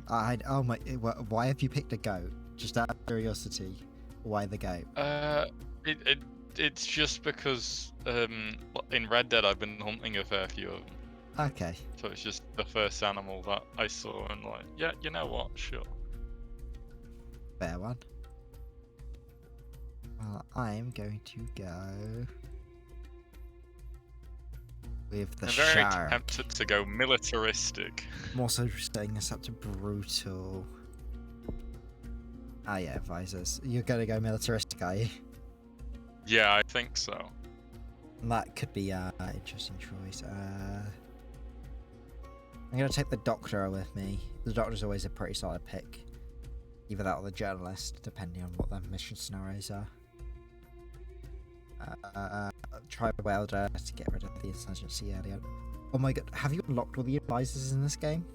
Oh my, why have you picked a goat? Just out of curiosity, why the goat? It's just because in Red Dead I've been hunting a fair few of them. Okay. So it's just the first animal that I saw and like, yeah, you know what, sure. Fair one. Well, I'm going to go with the I'm very shark. tempted to go militaristic. I'm also setting this up to brutal. Ah, yeah, advisors. You're gonna go militaristic, are you? Yeah, I think so. That could be an interesting choice. I'm gonna take the doctor with me. The doctor's always a pretty solid pick. Either that or the journalist, depending on what their mission scenarios are. Try welder to get rid of the insurgency earlier. Oh my god, have you unlocked all the advisors in this game?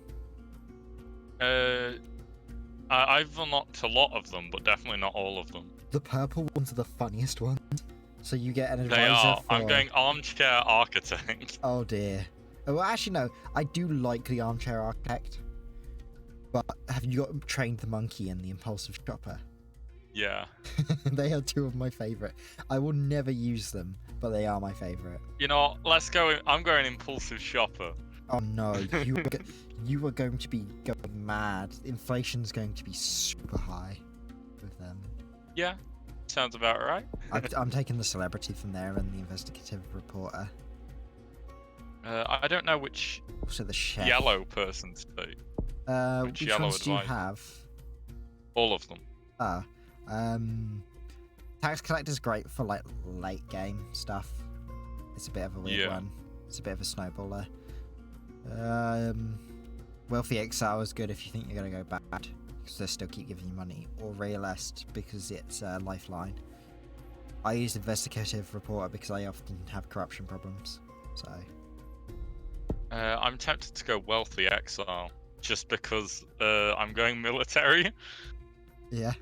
I've unlocked a lot of them, but definitely not all of them. The purple ones are the funniest ones. So you get an advisor. They are. For... I'm going armchair architect. Oh dear. Oh, well, actually no. I do like the armchair architect. But have you got trained the monkey and the impulsive shopper? Yeah. They are two of my favourite. I will never use them, but they are my favourite. You know, let's go. I'm going impulsive shopper. Oh no, you are going to be going mad. Inflation's going to be super high with them. Yeah, sounds about right. I'm taking the celebrity from there and the investigative reporter. I don't know which Also the chef. yellow person to take. Which ones do you have? All of them. Tax collector's great for like late game stuff. It's a bit of a weird one. It's a bit of a snowballer. Wealthy exile is good if you think you're gonna go bad, because they still keep giving you money. Or realist because it's a lifeline. I use investigative reporter because I often have corruption problems. So. I'm tempted to go wealthy exile just because I'm going military. Yeah.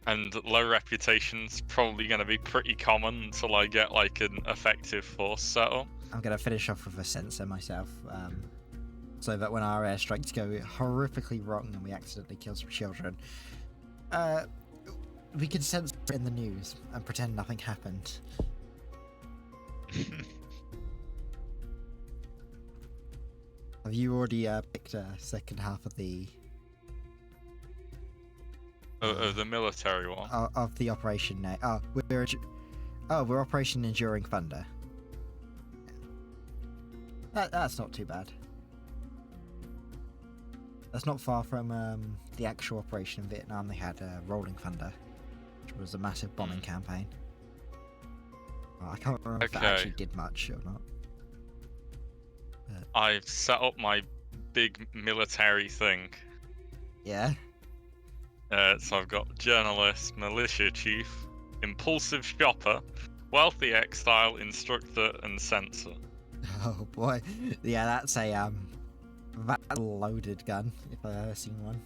And low reputation's probably going to be pretty common until I get like an effective force setup. I'm going to finish off with a sensor myself, so that when our airstrikes go horrifically wrong and we accidentally kill some children, we can censor it in the news and pretend nothing happened. Have you already picked a second half of the... the military one? Of the operation now. We're Operation Enduring Thunder. That's not too bad. That's not far from the actual operation in Vietnam. They had Rolling Thunder, which was a massive bombing campaign. I can't remember if that actually did much or not. I've set up my big military thing. Yeah? So I've got journalist, militia chief, impulsive shopper, wealthy exile, instructor, and censor. Oh boy. Yeah, that's a loaded gun, if I've ever seen one.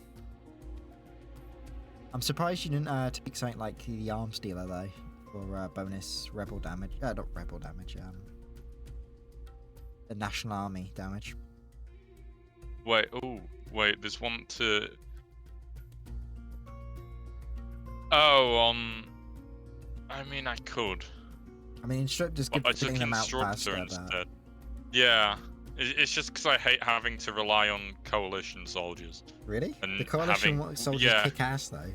I'm surprised you didn't take something like the arms dealer though, for bonus rebel damage. Not rebel damage, the National Army damage. Wait, there's one to... Oh, I mean, I could. I mean, instructor's good for getting them out faster, instead. Yeah, it's just because I hate having to rely on coalition soldiers. Really? The coalition soldiers kick ass though.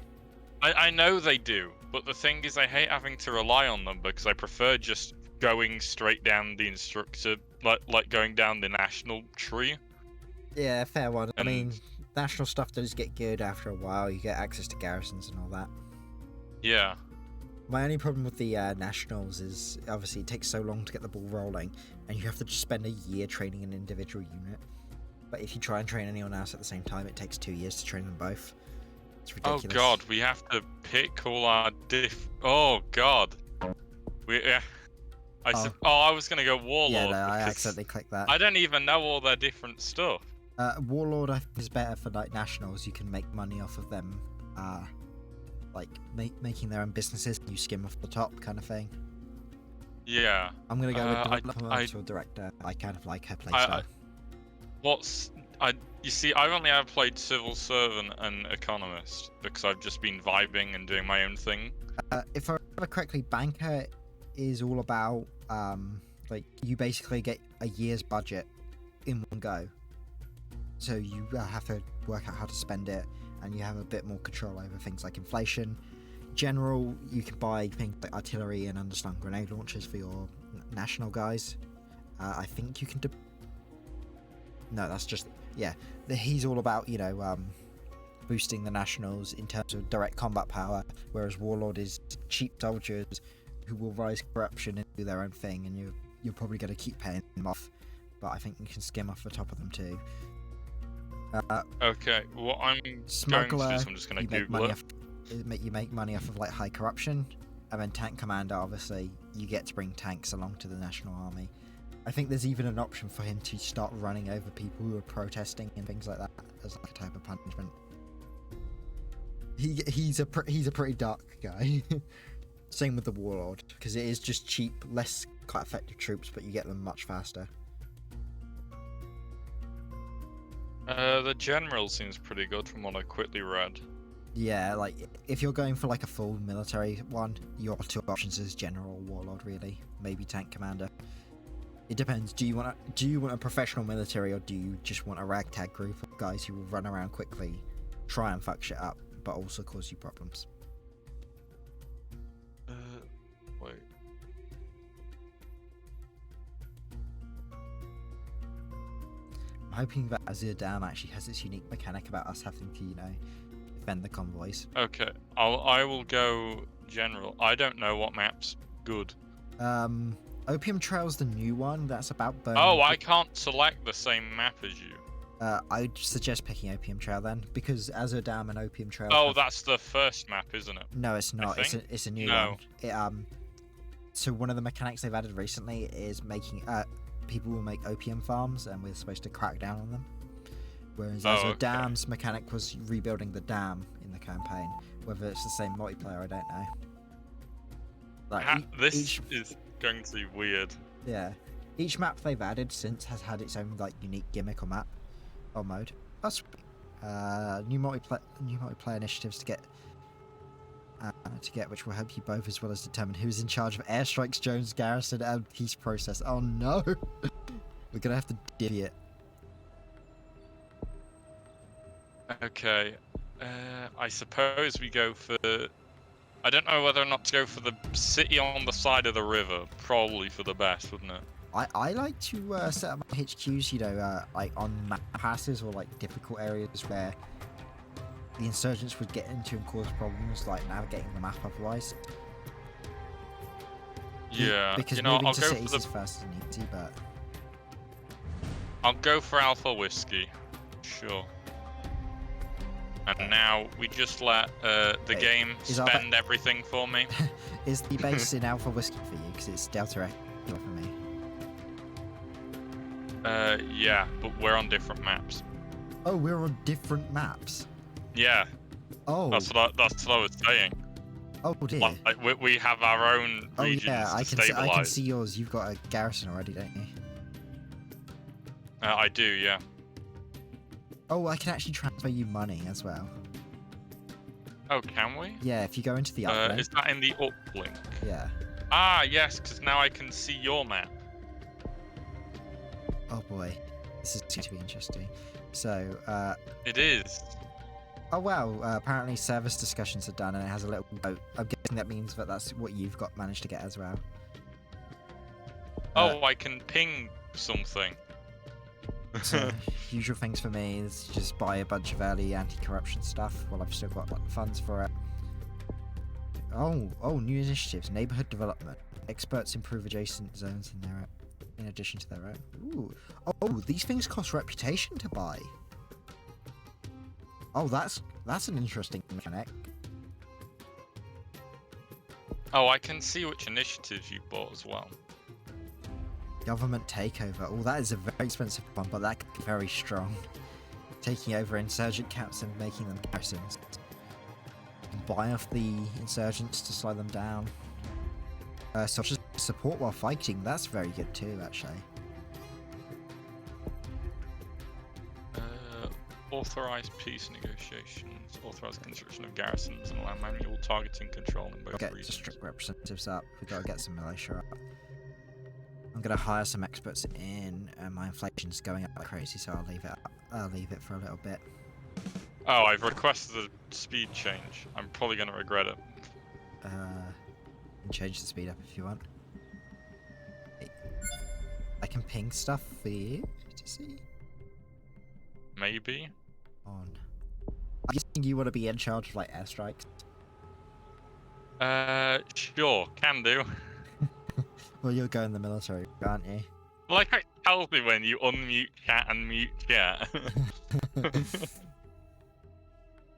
I know they do, but the thing is I hate having to rely on them because I prefer just going straight down the instructor, like going down the national tree. Yeah, fair one. I mean, national stuff does get good after a while. You get access to garrisons and all that. Yeah. My only problem with the nationals is obviously it takes so long to get the ball rolling, and you have to just spend a year training an individual unit. But if you try and train anyone else at the same time, it takes 2 years to train them both. It's ridiculous. Oh god, we have to pick all our Oh god. I was gonna go warlord. Yeah, no, I accidentally clicked that. I don't even know all their different stuff. Warlord I think is better for like nationals. You can make money off of them, like making their own businesses. You skim off the top kind of thing. Yeah. I'm gonna go with developmental director. I kind of like her playstyle. You see, I've only ever played civil servant and economist because I've just been vibing and doing my own thing. If I remember correctly, banker is all about like you basically get a year's budget in one go. So you have to work out how to spend it, and you have a bit more control over things like inflation. General, you can buy things like artillery and underslung grenade launchers for your national guys. I think you can. No, that's just he's all about boosting the nationals in terms of direct combat power, whereas Warlord is cheap soldiers who will rise corruption and do their own thing, and you're probably going to keep paying them off, but I think you can skim off the top of them too. Okay, what I'm Smuggler, going to do is I'm just going to Google it. You make money off of like high corruption, and then tank commander, obviously you get to bring tanks along to the national army. I think there's even an option for him to start running over people who are protesting and things like that as like a type of punishment. He's a pretty dark guy. Same with the Warlord, because it is just cheap, less quite effective troops, but you get them much faster. The general seems pretty good from what I quickly read. Yeah, like if you're going for like a full military one, your two options is general or warlord, really. Maybe tank commander. It depends. Do you want a professional military, or do you just want a ragtag group of guys who will run around quickly, try and fuck shit up, but also cause you problems? Wait. I'm hoping that Azure Dam actually has this unique mechanic about us having to, defend the convoys. Okay, I will go general. I don't know what map's good. Opium Trail's the new one. That's about burning. Oh, I can't select the same map as you. I'd suggest picking Opium Trail then, because Azure Dam and Opium Trail. Oh, that's the first map, isn't it? No, it's not. It's a new one. So one of the mechanics they've added recently is making people will make opium farms, and we're supposed to crack down on them. Whereas Azure Dam's mechanic was rebuilding the dam in the campaign. Whether it's the same multiplayer, I don't know. Like this is going to be weird. Yeah, each map they've added since has had its own like unique gimmick or map or mode. That's new multiplayer initiatives to get which will help you both, as well as determine who's in charge of airstrikes, Jones garrison, and peace process. Oh no, we're gonna have to divvy it. Okay, I suppose we go for. I don't know whether or not to go for the city on the side of the river. Probably for the best, wouldn't it? I like to set up my HQs, like on map passes or like difficult areas where the insurgents would get into and cause problems, like navigating the map otherwise. Yeah, because I'll moving to go cities for is fast and easy, but I'll go for Alpha Whiskey, sure. And now we just let the game spend everything for me. Is the base in Alpha Whiskey for you? Because it's Delta Echo for me. Yeah, but we're on different maps. Oh, we're on different maps. Yeah. Oh. That's what I was saying. Oh dear. Like we have our own regions I to can stabilize. I can see yours. You've got a garrison already, don't you? I do, yeah. Oh, I can actually transfer you money as well. Oh, can we? Yeah, if you go into the uplink. Is that in the uplink? Yeah. Ah, yes, because now I can see your map. Oh boy, this is going to be interesting. So, It is. Oh wow, apparently service discussions are done and it has a little vote. I'm guessing that means that that's what you've managed to get as well. Oh, I can ping something. So, usual things for me is just buy a bunch of early anti-corruption stuff while I've still got like, funds for it. Oh, new initiatives, neighborhood development. Experts improve adjacent zones in addition to their own. Ooh. Oh, these things cost reputation to buy. Oh, that's an interesting mechanic. Oh, I can see which initiatives you bought as well. Government takeover. Oh, that is a very expensive one, but that could be very strong. Taking over insurgent camps and making them garrisons. Buy off the insurgents to slow them down. Such as support while fighting. That's very good too, actually. Authorize peace negotiations. Authorize construction of garrisons and allow manual targeting control in both Get the regions. strict representatives up. We gotta get some militia up. I'm gonna hire some experts in, and my inflation's going up like crazy, so I'll leave it up. I'll leave it for a little bit. Oh, I've requested a speed change. I'm probably gonna regret it. You can change the speed up if you want. I can ping stuff for you to see. Maybe. On. I'm guessing you want to be in charge of like airstrikes. Sure, can do. Well, you'll go in the military, aren't you? Like it tells me when you unmute chat and mute chat.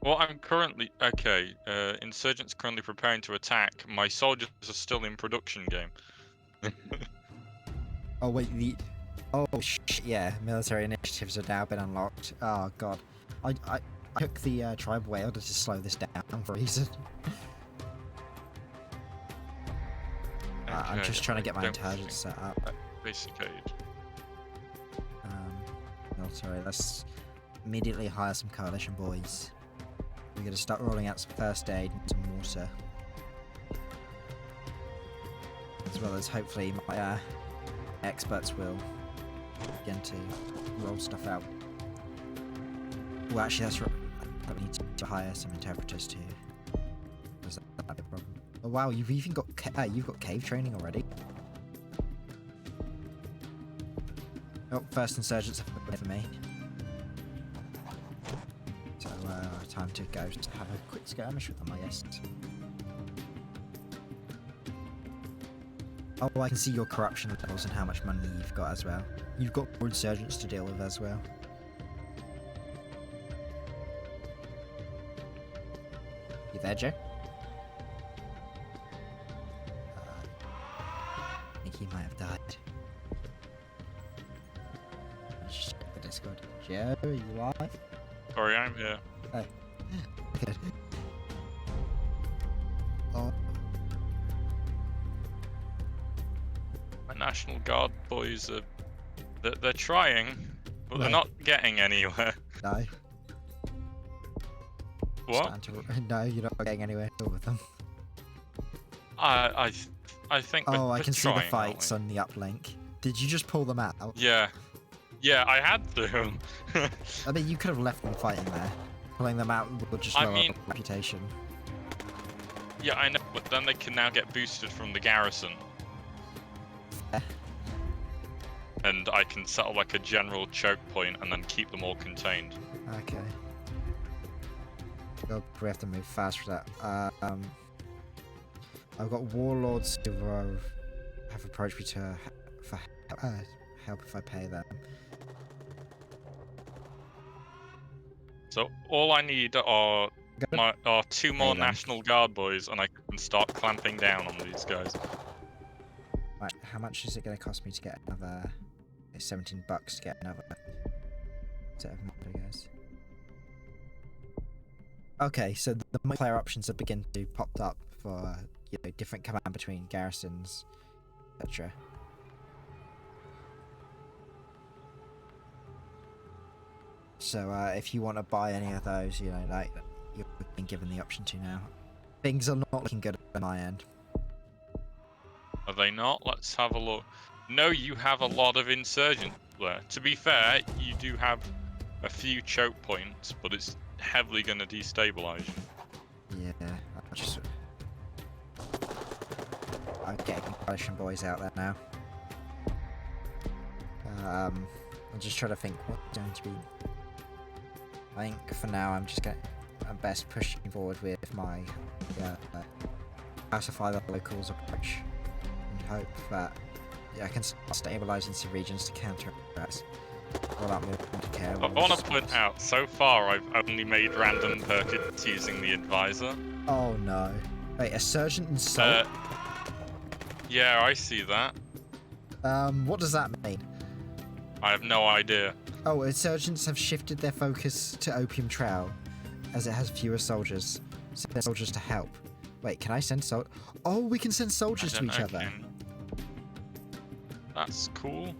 Well, I'm currently okay. Insurgents currently preparing to attack. My soldiers are still in production game. Oh wait, yeah, military initiatives have now been unlocked. Oh god, I took the tribal way order to slow this down for a reason. I'm just trying to get my intelligence set up. Basic aid. Military, let's immediately hire some coalition boys. We're gonna start rolling out some first aid and some water, as well as hopefully my experts will begin to roll stuff out. Well, actually, that's right. I need to hire some interpreters too. Because that might be a problem. Oh wow, you've even got you've got cave training already. Oh, first insurgents have been for me. So time to go to have a quick skirmish with them, I guess. Oh, I can see your corruption levels and how much money you've got as well. You've got more insurgents to deal with as well. You there, Joe? I think he might have died. Let's just check the Discord. Joe, are you alive? Sorry, I'm here. Oh. Good. Oh. My National Guard boys are... They're trying, but they're not getting anywhere. No. What? No, you're not getting anywhere with them. I think Oh, I we're can see the trying, fights on the uplink. Did you just pull them out? Yeah. Yeah, I had to. I mean, you could have left them fighting there. Pulling them out would just lower their reputation. Yeah, I know, but then they can now get boosted from the garrison. And I can set up like a general choke point and then keep them all contained. Okay. Oh, we have to move fast for that. I've got warlords who have approached me for help if I pay them. So all I need are two more National Guard boys, and I can start clamping down on these guys. Right, how much is it going to cost me to get another? It's $17 to get another set of military guys. Okay, so the multiplayer options have begun to pop up for different command between garrisons, etc. So if you want to buy any of those, like you're being given the option to now. Things are not looking good on my end. Are they not? Let's have a look. No, you have a lot of insurgents there. To be fair, you do have a few choke points, but it's heavily going to destabilize you. Yeah, I'm getting coalition boys out there now. I'm just trying to think what's going to be. I think for now I'm best pushing forward with my pacify the locals approach and hope that I can start stabilizing some regions to counteract all that movement to care. I want to point out, so far I've only made random purchases using the advisor. Oh no. Wait, a surgeon and salt? Yeah, I see that. What does that mean? I have no idea. Oh, insurgents have shifted their focus to Opium Trail, as it has fewer soldiers. Send soldiers to help. Wait, can I send Oh, we can send soldiers to each other. That's cool.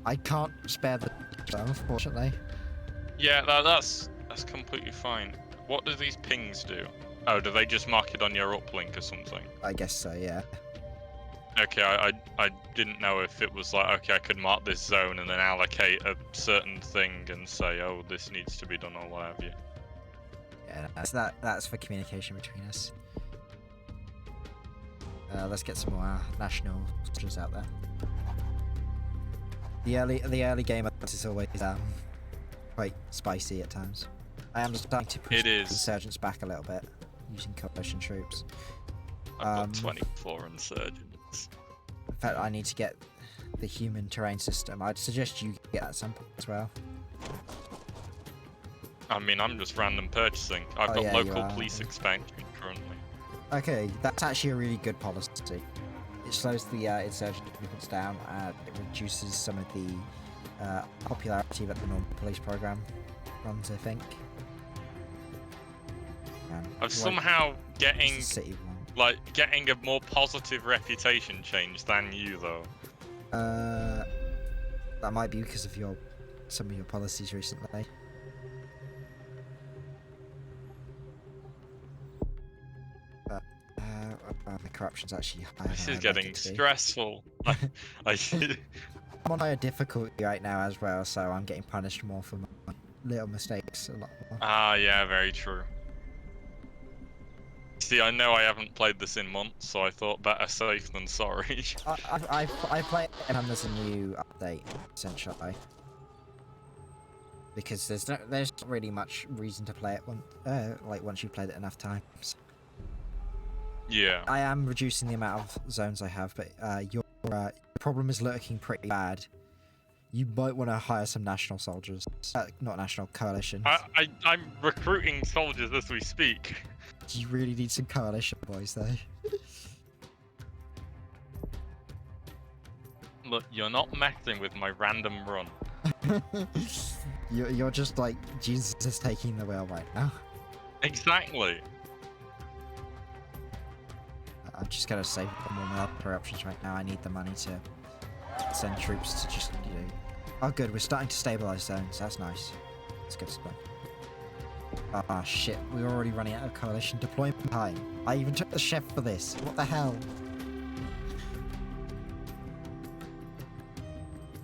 I can't spare the unfortunately. Yeah, that's That's completely fine. What do these pings do? Oh, do they just mark it on your uplink or something? I guess so, yeah. Okay, I didn't know if it was like, okay, I could mark this zone and then allocate a certain thing and say, oh, this needs to be done or what have you. Yeah, that's for communication between us. Let's get some more national soldiers out there. The early game is always quite spicy at times. I am starting to push the insurgents back a little bit using coalition troops. I've got 24 insurgents. In fact, I need to get the human terrain system. I'd suggest you get that at some point as well. I mean, I'm just random purchasing. I've got local police expansion currently. Okay, that's actually a really good policy. It slows the insurgent movements down and it reduces some of the popularity that the normal police program runs, I think. I'm somehow getting a more positive reputation change than you, though. That might be because of some of your policies recently. The corruption's actually higher. This is getting stressful. I should. I'm on higher difficulty right now as well, so I'm getting punished more for my little mistakes a lot more. Ah, yeah, very true. See, I know I haven't played this in months, so I thought better safe than sorry. I play it and there's a new update, essentially. Because there's not really much reason to play it once you've played it enough times. Yeah. I am reducing the amount of zones I have, but your problem is looking pretty bad. You might want to hire some national soldiers. Not national, coalition. I'm recruiting soldiers as we speak. You really need some coalition boys, though. Look, you're not messing with my random run. You're just like, Jesus is taking the wheel right now. Exactly. I'm just gonna save more military options right now. I need the money to send troops to just, Oh good, we're starting to stabilize zones. That's nice. That's good stuff. Ah shit, we're already running out of coalition deployment time. I even took the chef for this. What the hell?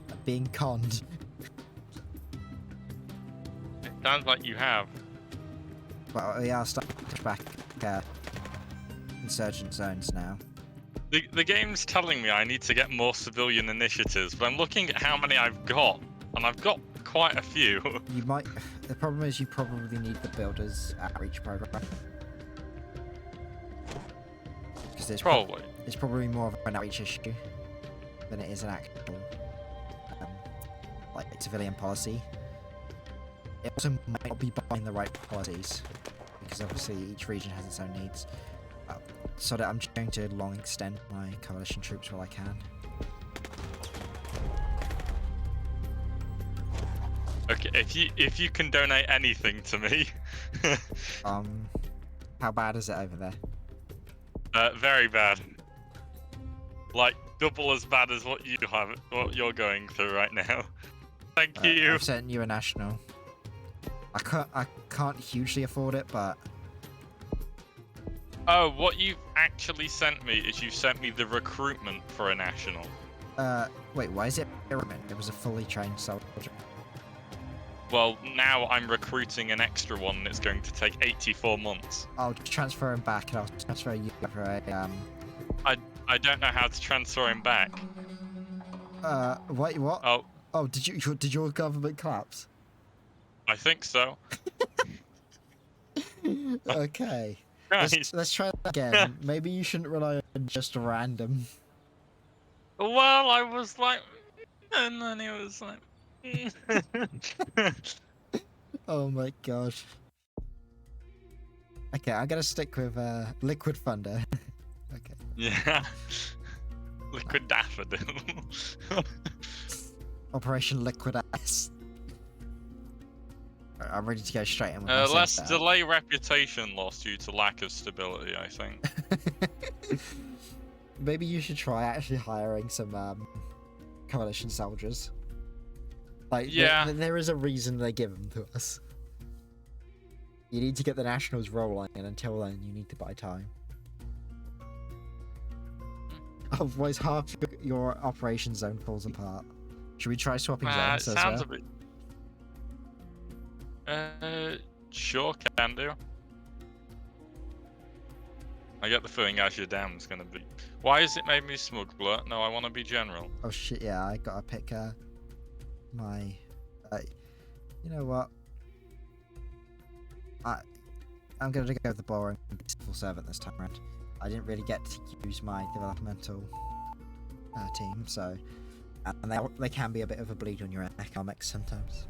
I'm being conned. It sounds like you have. Well, yeah, I'll start to push back insurgent zones now. The game's telling me I need to get more civilian initiatives, but I'm looking at how many I've got, and I've got quite a few. You might. The problem is you probably need the builders outreach program. Because there's it's probably more of an outreach issue than it is an actual like civilian policy. It also might not be buying the right policies because obviously each region has its own needs. So that I'm going to long extend my coalition troops while I can. Okay, if you can donate anything to me. How bad is it over there? Very bad. Like double as bad as what you're going through right now. Thank you. I've sent you a national. I can't hugely afford it, but. Oh, what you've actually sent me is you sent me the recruitment for a national. Wait, why is it recruitment? It was a fully trained soldier. Well, now I'm recruiting an extra one, and it's going to take 84 months. I'll transfer him back, and I'll transfer you for a, I don't know how to transfer him back. Wait, what? Oh, did your government collapse? I think so. Okay. Right. Let's try that again. Maybe you shouldn't rely on just random. Well, I was like, and then it was like. Oh my gosh. Okay, I'm gonna stick with Liquid Thunder. Okay. Yeah. Liquid Daffodil. Operation Liquid Ass. I'm ready to go straight in with my let's save delay reputation loss due to lack of stability, I think. Maybe you should try actually hiring some coalition soldiers. Like, yeah, there is a reason they give them to us. You need to get the Nationals rolling, and until then, you need to buy time. Otherwise, half your operation zone falls apart. Should we try swapping zones as sounds well? a bit... Sure, can do. I get the feeling Ashadam's gonna be... Why has it made me smuggler? No, I want to be general. Oh shit, yeah, I gotta pick my... you know what? I'm gonna go with the boring civil servant this time around. I didn't really get to use my developmental team, so... And they can be a bit of a bleed on your economics sometimes.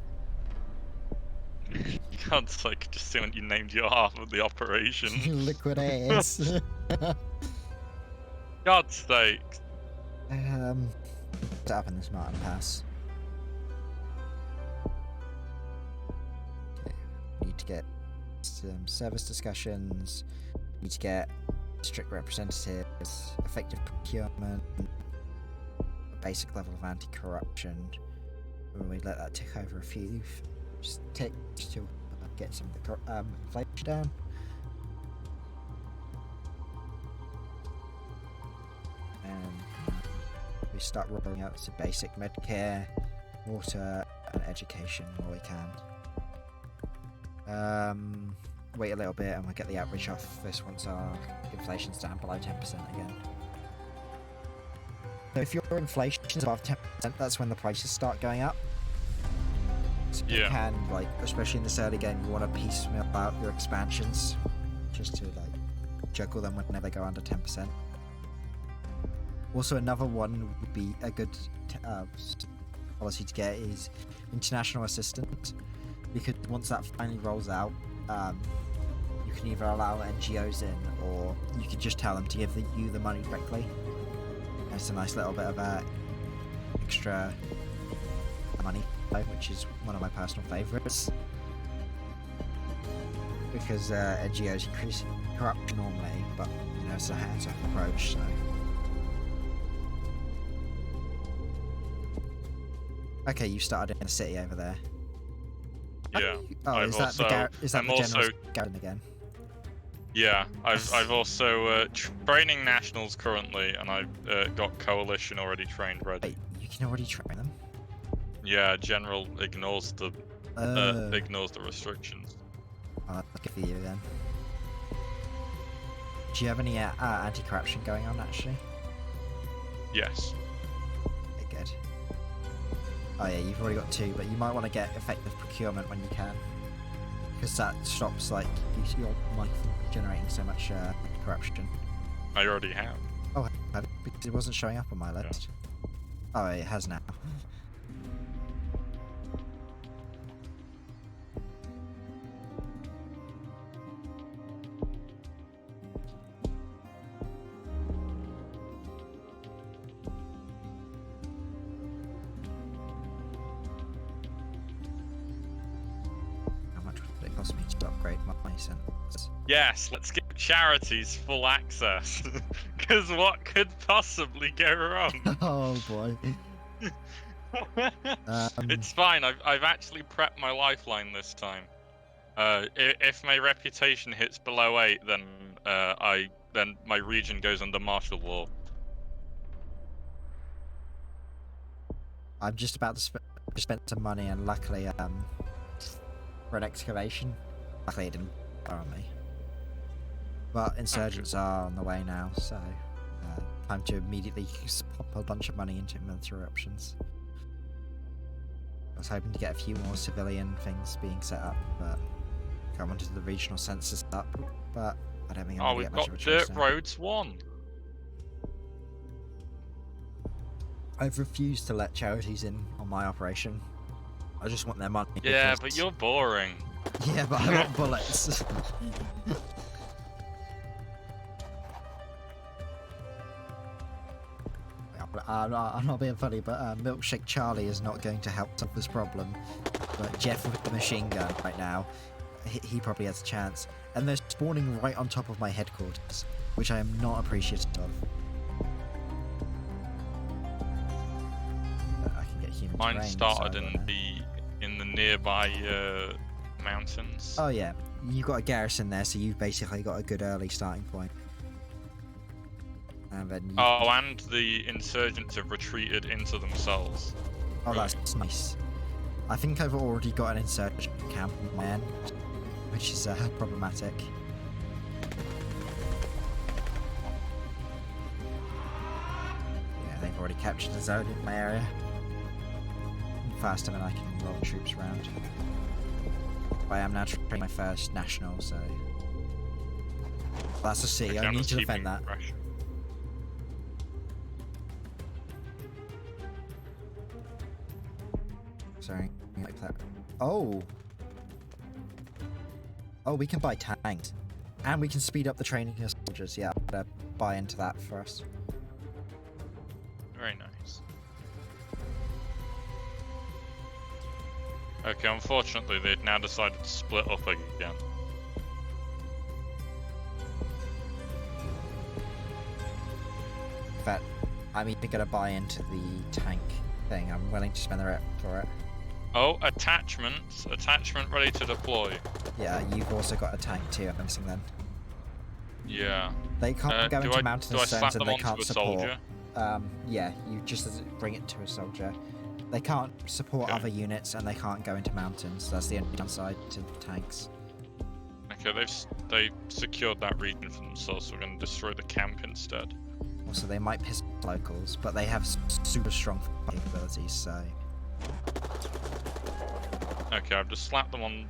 God's sake, just see when you named your half of the operation. Liquidates. God's sake. Set up in this Martin Pass. Okay. Need to get some service discussions. Need to get strict representatives, effective procurement, a basic level of anti-corruption. When we let that tick over a few, just to get some of the inflation down. And we start rolling out some basic medcare, water, and education where we can. Wait a little bit and we'll get the outreach office once our inflation's down below 10% again. So if your inflation is above 10%, that's when the prices start going up. So you can, like, especially in this early game, you want to piecemeal out your expansions just to, like, juggle them whenever they go under 10%. Also, another one would be a good policy to get is international assistance, because once that finally rolls out, you can either allow NGOs in, or you can just tell them to give you the money directly. It's a nice little bit of extra money, which is one of my personal favourites, because NGOs increase corruption normally, but you know, it's a hands-off approach. So. Okay, you started in a city over there. Yeah. Oh, is that the general's garden again? Yeah, I've also training nationals currently, and I've got coalition already trained ready. Wait, you can already train them? Yeah, general ignores the restrictions. Oh, that's good for you then. Do you have any anti-corruption going on actually? Yes. Okay, good. Oh yeah, you've already got 2, but you might want to get effective procurement when you can, because that stops like your money from generating so much corruption. I already have. Oh, because it wasn't showing up on my list. Yeah. Oh, it has now. Yes, let's give charities full access. Because what could possibly go wrong? Oh boy. It's fine. I've actually prepped my lifeline this time. If my reputation hits below 8, then then my region goes under martial law. I'm just about to spend some money, and luckily, for an excavation. Luckily, it didn't fire on me. But insurgents are on the way now, so time to immediately pop a bunch of money into military options. I was hoping to get a few more civilian things being set up, but I wanted the regional census up, but I don't think I'm going to get much of a choice. Oh, we've got Dirt Roads 1. I've refused to let charities in on my operation. I just want their money. Yeah, but you're boring. Yeah, but I want bullets. I'm not being funny, but Milkshake Charlie is not going to help solve this problem. But Jeff with the machine gun right now, he probably has a chance. And they're spawning right on top of my headquarters, which I am not appreciative of. But I can get human Mine terrain, started so in the nearby mountains. Oh yeah, you got a garrison there, so you've basically got a good early starting point. And then and the insurgents have retreated into themselves. Oh, that's nice. I think I've already got an insurgent camp in my end, which is problematic. Yeah, they've already captured a zone in my area. Faster than I can roll troops around. But I am now training my first national, so that's a city. I need to defend that. Pressure. Sorry, like that. Oh, we can buy tanks, and we can speed up the training of soldiers. Yeah, I'm gonna buy into that for us. Very nice. Okay, unfortunately, they've now decided to split up again. In fact, I'm even gonna buy into the tank thing. I'm willing to spend the rep for it. Oh, attachments. Attachment ready to deploy. Yeah, you've also got a tank too, I'm missing then. Yeah. They can't go into mountainous zones and they can't support. Soldier? Yeah, you just bring it to a soldier. They can't support other units and they can't go into mountains. That's the only downside to tanks. Okay, they've secured that region for themselves, so we're going to destroy the camp instead. Also, they might piss off locals, but they have super strong capabilities, so... Okay, I've just slapped them on...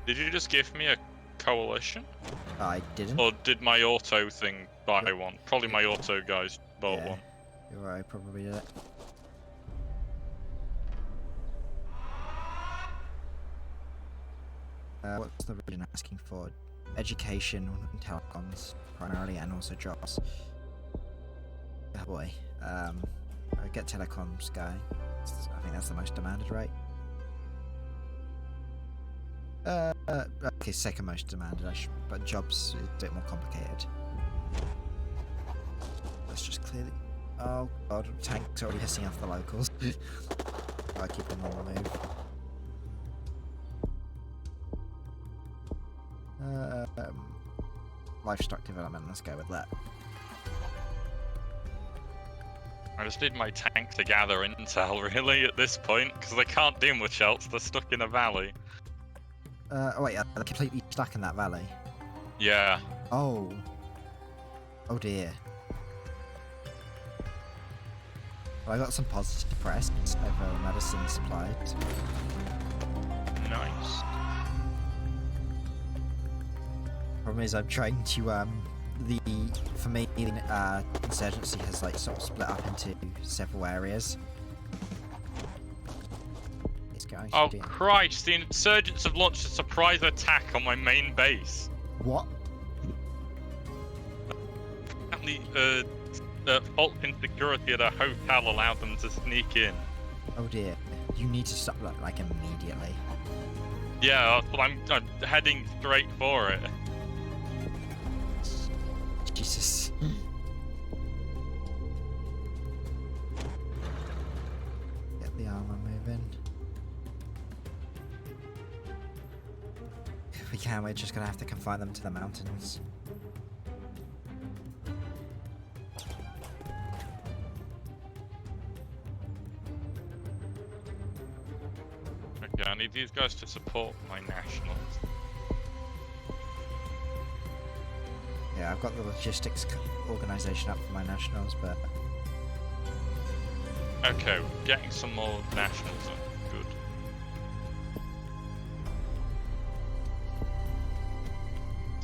Did you just give me a coalition? I didn't. Or did my auto thing buy one? Probably my auto guys bought one. You're right, probably did it. What's the region asking for? Education and telecoms, primarily, and also jobs. Oh boy. I get telecoms guy. I think that's the most demanded, right? Okay, second most demanded, but jobs is a bit more complicated. Let's just clear the... Oh god, tanks already pissing off the locals. I keep them on the move. Livestock development, let's go with that. I just need my tank to gather intel, really, at this point, because they can't do much else. They're stuck in a valley. Oh wait, they're completely stuck in that valley? Yeah. Oh. Oh dear. Well, I got some positive press over medicine supplies. Nice. Problem is, I'm trying to, for me, the insurgency has, like, sort of split up into several areas. Oh Christ, the insurgents have launched a surprise attack on my main base. What? Apparently, fault in security at a hotel allowed them to sneak in. Oh dear. You need to stop, like, immediately. Yeah, that's what I'm heading straight for it. Jesus. Get the armor moving. If we can, we're just gonna have to confine them to the mountains. Okay, I need these guys to support my nationals. Yeah, I've got the logistics organisation up for my nationals, but... Okay, getting some more nationals in. Good.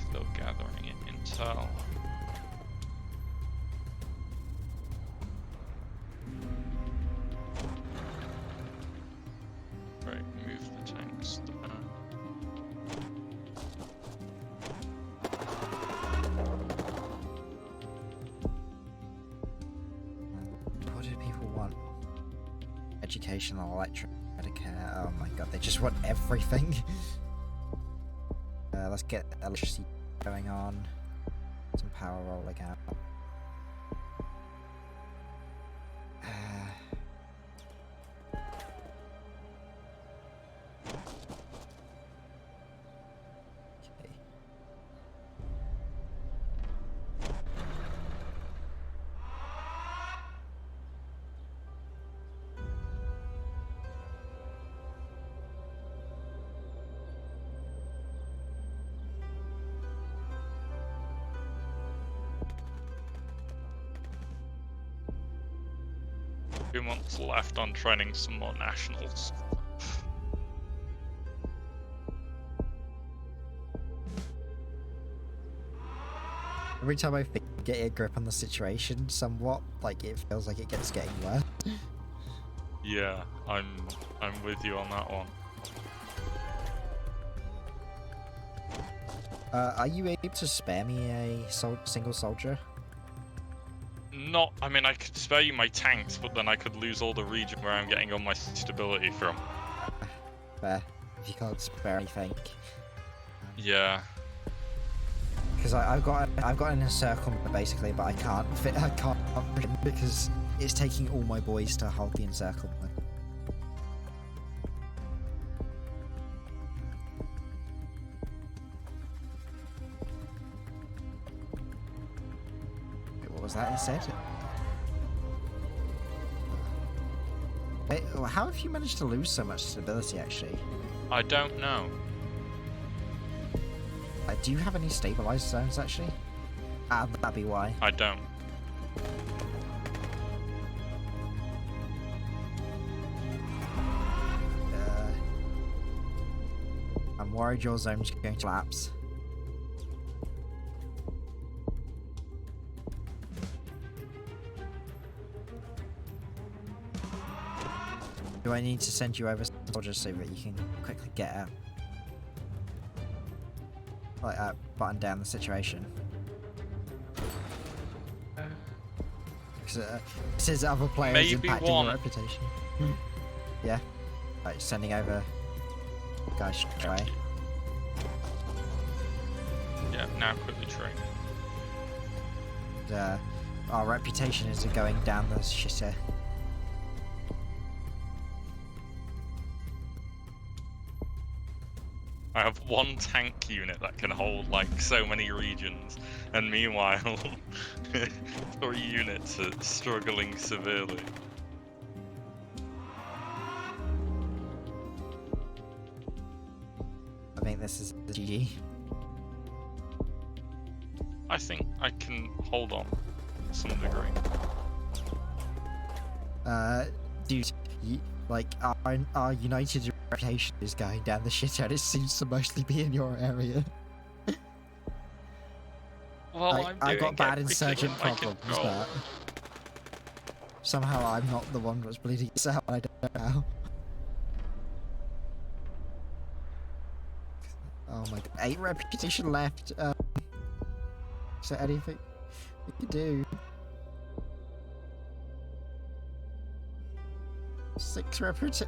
Still gathering intel. Right, move the tanks to that. What do people want? Educational, electric, Medicare. Oh my god, they just want everything. Let's get electricity going on. Some power rolling out. 2 months left on training some more nationals. Every time I think I get a grip on the situation somewhat, like it feels like it gets getting worse. Yeah, I'm with you on that one. Are you able to spare me a single soldier? Not, I mean, I could spare you my tanks, but then I could lose all the region where I'm getting all my stability from. Fair. If you can't spare anything. Yeah. Because I've got an encirclement basically, but I can't because it's taking all my boys to hold the encirclement. What was that it said? Wait, how have you managed to lose so much stability actually? I don't know. Do you have any stabilized zones actually? That'd be why. I don't. I'm worried your zone's going to collapse. Do I need to send you over soldiers so that you can quickly get out? Like, button down the situation. Because it says other players Maybe impacting one. your reputation. Yeah. Like, sending over guys straight away. Yeah, now quickly train. Our reputation is going down the shitter. I have one tank unit that can hold like so many regions, and meanwhile, 3 units are struggling severely. I think this is the GG. I think I can hold on to some degree. Dude, like our United reputation is going down the shitter, and it seems to mostly be in your area. Well, I got bad insurgent problems, but somehow I'm not the one that's bleeding us out. I don't know how. Oh my god, 8 reputation left. Is there anything we can do? 6 reputation.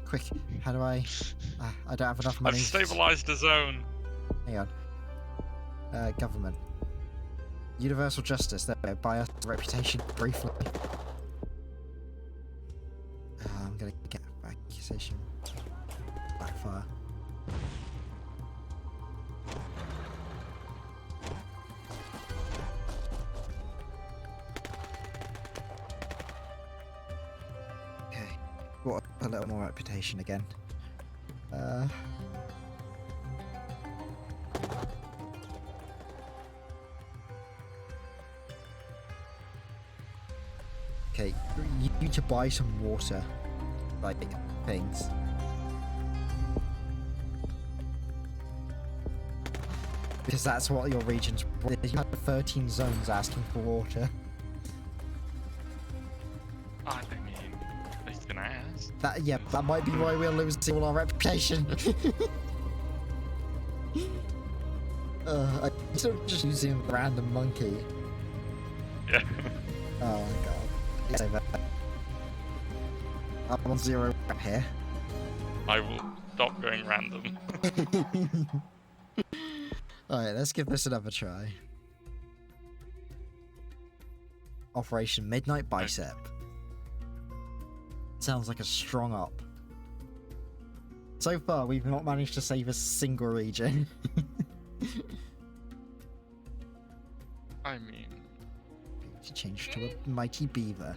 Quick, how do I don't have enough money. I've stabilized the zone. Hang on. Government. Universal justice. There we go. Buy us reputation briefly. I'm gonna get accusation. Backfire. Okay. What a little more reputation again. Okay, you need to buy some water, like things. Because that's what your region's. You have 13 zones asking for water. I mean, they can ask. That might be why we're losing all our reputation. I'm just using a random monkey. Yeah. Oh my god. It's over. I'm on 0 rep here. I will stop going random. Alright, let's give this another try. Operation Midnight Bicep. Sounds like a strong op. So far, we've not managed to save a single region. I mean, To change to a mighty beaver.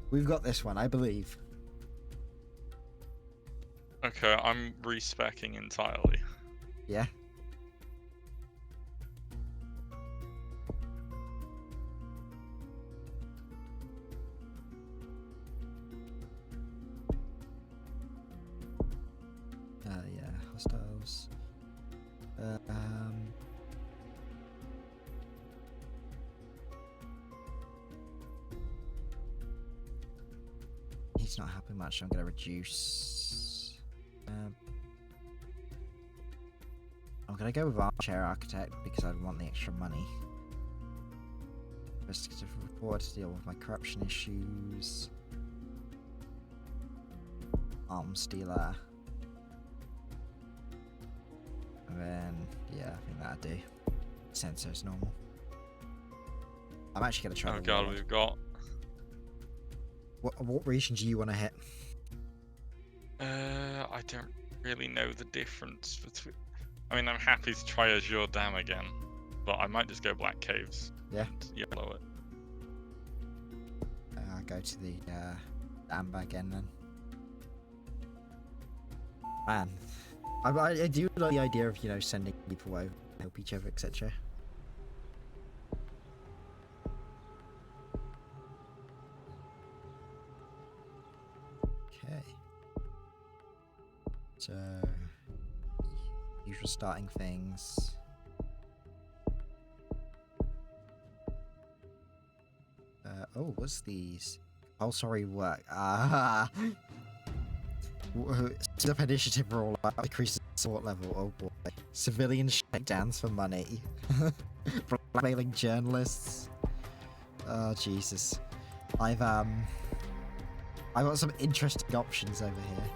We've got this one, I believe. okay, I'm respecing entirely. Yeah. Yeah, hostiles. He's not helping much. I'm gonna reduce. I'm gonna go with Armchair Architect because I want the extra money. Investigative report to deal with my corruption issues. Arms dealer. And then, yeah, I think that'd do. Sensor's normal. I'm actually gonna try. Oh god, we've got. What region do you want to hit? I don't really know the difference between. I mean, I'm happy to try Azure Dam again, but I might just go Black Caves. Yeah. And yellow it. I'll go to the Amber again then. Man, I do like the idea of, you know, sending people over to help each other, etc. Okay. So, usual starting things. Oh, what's these? Compulsory work. Ah. Set up initiative rollout, increases support level. Oh boy. Civilian shakedowns for money. Blackmailing journalists. Oh Jesus. I've got some interesting options over here.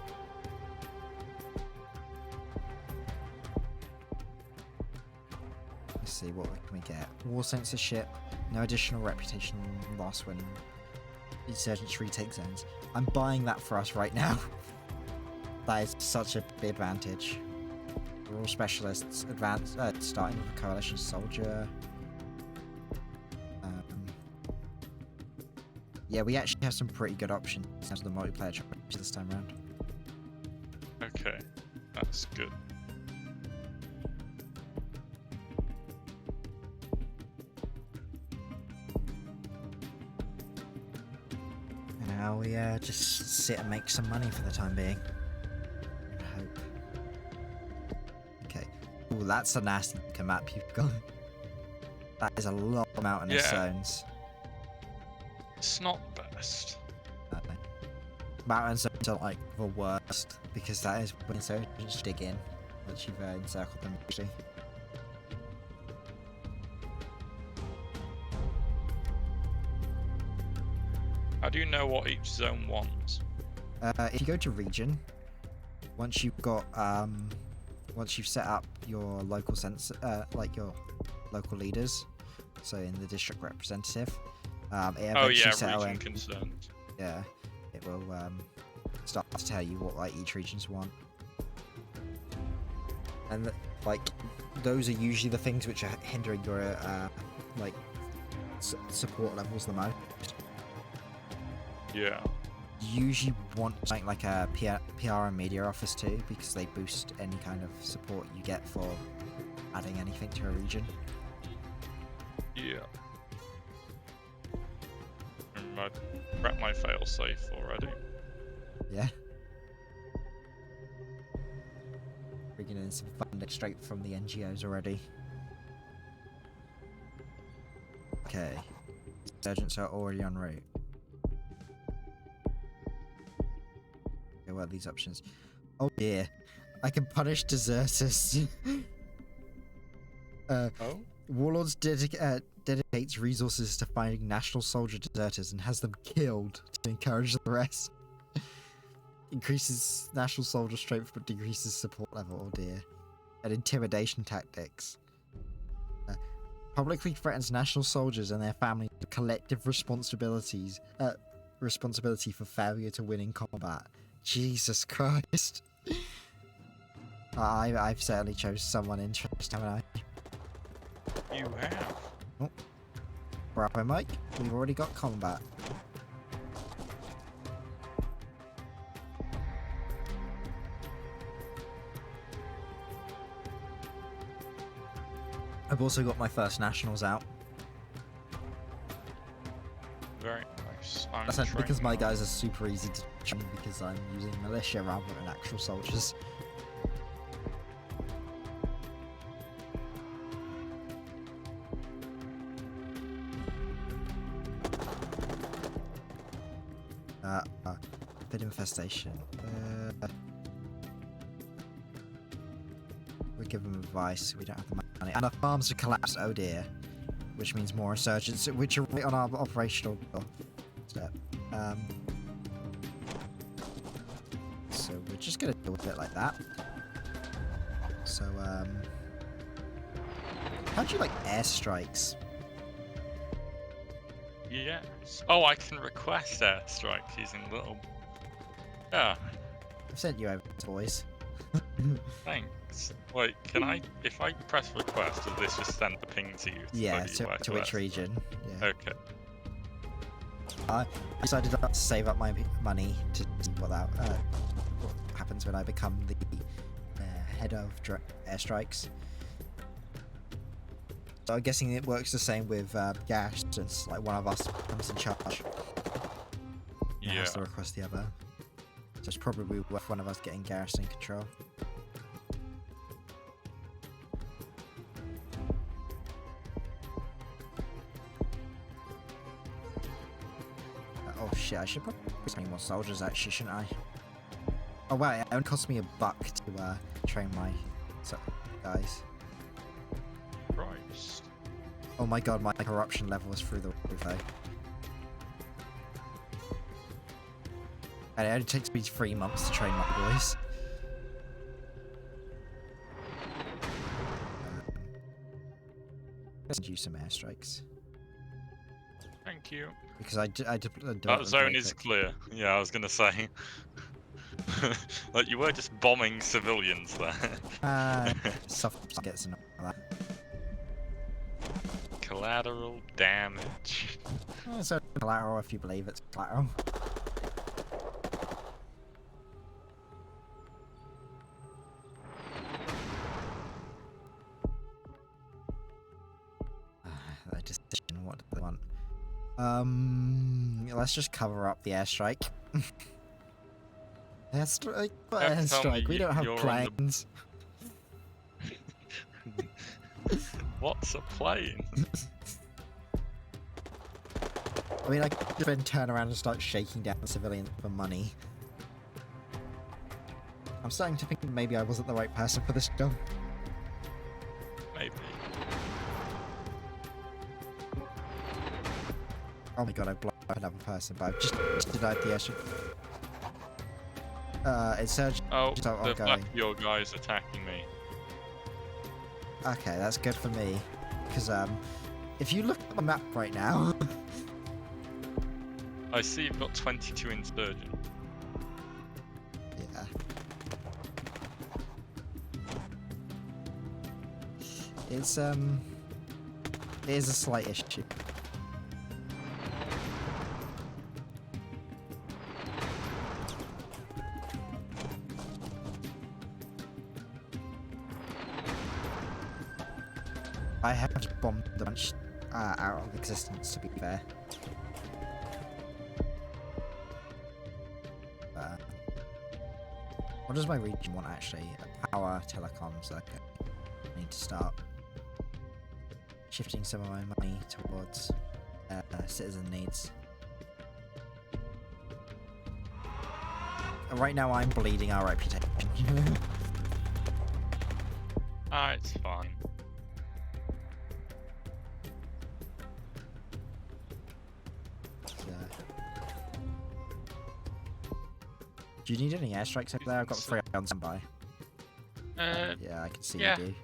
Let's see, what can we get? War censorship. No additional reputation loss when insurgents retake zones. I'm buying that for us right now. That is such a big advantage. Rural specialists, advanced, starting with a coalition soldier. Yeah, we actually have some pretty good options in terms of the multiplayer choice this time around. Okay, that's good. Now we just sit and make some money for the time being. I hope. Okay. Ooh, that's a nasty looking map you've got. That is a lot of mountainous zones. It's not best. Mountain zones are like the worst because that is when insurgents dig in. Once you've encircled them usually. How do you know what each zone wants? If you go to region, once you've got once you've set up your local like your local leaders, so in the district representative, it region concerns. Yeah, it will start to tell you what like each region's want, and like those are usually the things which are hindering your like support levels the most. Yeah. You usually want something like a PR and media office too, because they boost any kind of support you get for adding anything to a region. Yeah. I prepped my failsafe already. Yeah. Bringing in some funding straight from the NGOs already. Okay. Insurgents are already en route. Okay, what are these options? Oh dear. I can punish deserters. Warlords dedicates resources to finding national soldier deserters and has them killed to encourage the rest. Increases national soldier strength but decreases support level. Oh dear. And intimidation tactics. Publicly threatens national soldiers and their families with collective responsibility for failure to win in combat. Jesus Christ. I've certainly chosen someone interesting, haven't I? You have. Oh. Bravo, Mike. We've already got combat. I've also got my first nationals out. Very nice. That's because my guys are super easy to train because I'm using militia rather than actual soldiers. Bit infestation. We give them advice. We don't have the money. And our farms have collapsed. Oh dear. Which means more insurgents, which are right on our operational step. So we're just gonna deal with it like that. So how do you like airstrikes? Yes. Oh, I can request airstrikes using little. Yeah. I've sent you over, boys. Thanks. Wait, can I? If I press request, does this just send the ping to you? Yeah, to which region? Yeah. Okay. I decided not to save up my money to see what happens when I become the head of airstrikes. So I'm guessing it works the same with gas, since like one of us comes in charge. Yeah. Has to request the other. So it's probably worth one of us getting garrison control. Oh shit, I should probably put some more soldiers actually, shouldn't I? Oh wow, it only cost me $1 to train my guys. Christ. Oh my god, my corruption level is through the roof though. And it only takes me 3 months to train my boys. Let's do some airstrikes. Thank you. Because I don't. That zone is clear. Yeah, I was gonna say. Like you were just bombing civilians there. Stuff gets enough of that. Collateral damage. So collateral if you believe it's collateral. That decision, what do they want? Let's just cover up the airstrike. Airstrike? What airstrike? We don't have planes. What's a plane? I mean, I could then turn around and start shaking down the civilians for money. I'm starting to think maybe I wasn't the right person for this job. Maybe. Oh my god, I blocked another person, but I've just denied the airstrike. Insurgent. Oh, ongoing. the black your guys attacking me. Okay, that's good for me. Because, if you look at the map right now... I see you've got 22 insurgents. Yeah. It's, it is a slight issue. I have just bombed the bunch out of existence, to be fair. What does my region want, actually? Power, telecoms, okay. I need to start shifting some of my money towards citizen needs. Right now I'm bleeding our reputation. Ah, it's fine. Do you need any airstrikes over there? I've got 3 on standby. Yeah, I can see yeah. you do.